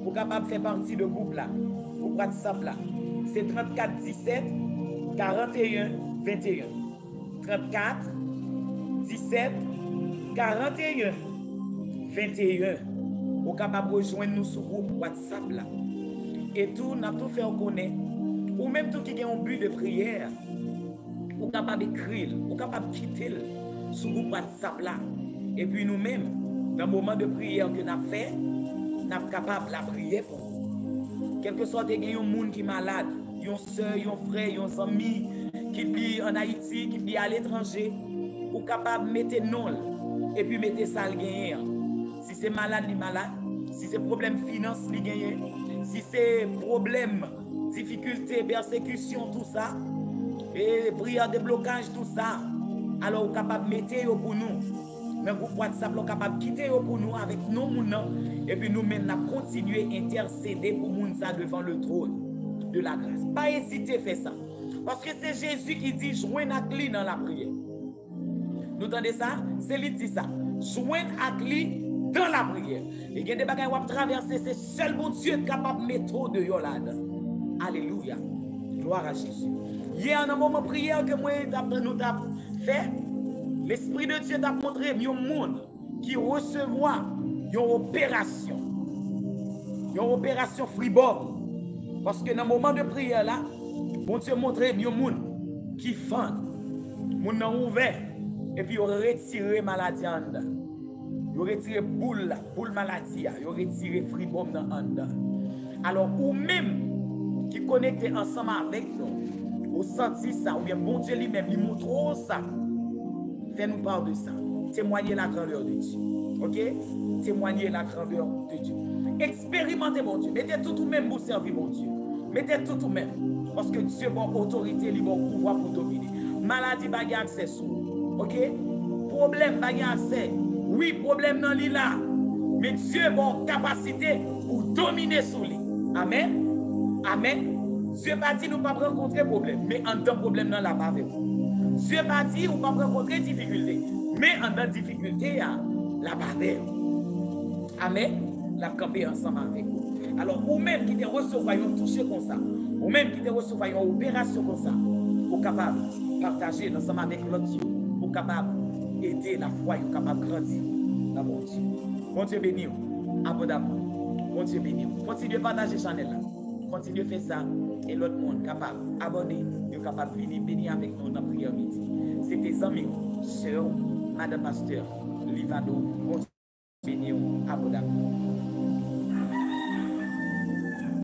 Speaker 1: pour capable faire partie de groupe là, pour WhatsApp là. C'est 34 17 41 21. 34 17 41 21. Vous capable de rejoindre nous sur le groupe WhatsApp là. Et tout, nous avons tout fait connaître. Ou même tout qui a un but de prière, vous capable d'écrire, vous capable de quitter sur le groupe WhatsApp là. Et puis nous-mêmes, dans le moment de prière que nous avons fait, nous sommes capables de prier pour vous. Quelque soit il y a un monde qui est malade, une soeur, un frère, un ami qui vit en Haïti, qui vit à l'étranger, ou capable de mettre non et puis mettre ça le gain. Si c'est malade, il est malade. Si c'est problème finance, li gagné. Si c'est problème, difficulté, persécution, tout ça, et prière de blocage, tout ça, alors vous capable de mettre pour nous. Dans le groupe WhatsApp, vous capable de quitter pour nous avec nos mounons. Et puis nous-mêmes, nous continuer à intercéder pour nous devant le trône de la grâce. Pas hésiter à faire ça. Parce que c'est Jésus qui dit joindre à lui dans la prière. Nous entendez ça? C'est lui qui dit ça. Joindre à lui dans la prière. Et il y a des bagages qui vont traverser, c'est seul mon Dieu capable de mettre de yolade. Alléluia. Gloire à Jésus. Hier, dans un moment de prière que moi, nous avons fait, l'Esprit de Dieu t'a montré un monde qui recevra une opération. Une opération fribord. Parce que dans un moment de prière là, bon Dieu montre un monde qui fend. Moun nan ouvert. Et puis, il retiré maladie en dedans. Il retiré boule maladie. Il retiré fribom en dedans. Alors, ou même qui connecte ensemble avec nous, ou senti ça, ou bien bon Dieu lui-même, il montre ça. Fais-nous part de ça. Témoignez la grandeur de Dieu. Ok? Témoignez la grandeur de Dieu. Expérimentez mon Dieu. Mettez tout même pour servir mon Dieu. Mettez tout même. Parce que Dieu a bon autorité, il a bon pouvoir pour dominer. Maladie, il a accès sous. Ok? Problème, il a accès. Oui, problème dans l'île là. Mais Dieu a bon capacité pour dominer sous lui. Amen. Amen. Dieu n'a pas dit nous ne pas rencontrer problème. Mais en tant que problème dans la pas. Dieu n'a pas dit nous ne pas rencontrer difficulté. Mais en tant que difficulté, la pas. Amen. La camper ensemble avec vous. Alors, ou même qui te recevoir un toucher comme ça, ou même qui te recevoir une opération comme ça, vous capable de partager ensemble avec l'autre Dieu, vous capable d'aider la foi, vous capable de grandir dans mon Dieu. Mon Dieu béni, abondamment. Mon Dieu béni. Continuez à partager la chaîne là. Continuez à faire ça. Et l'autre monde capable d'abonner, vous capable de venir bénir avec nous dans la prière midi. C'est des amis, sœurs, Madame Pasteur, Livano.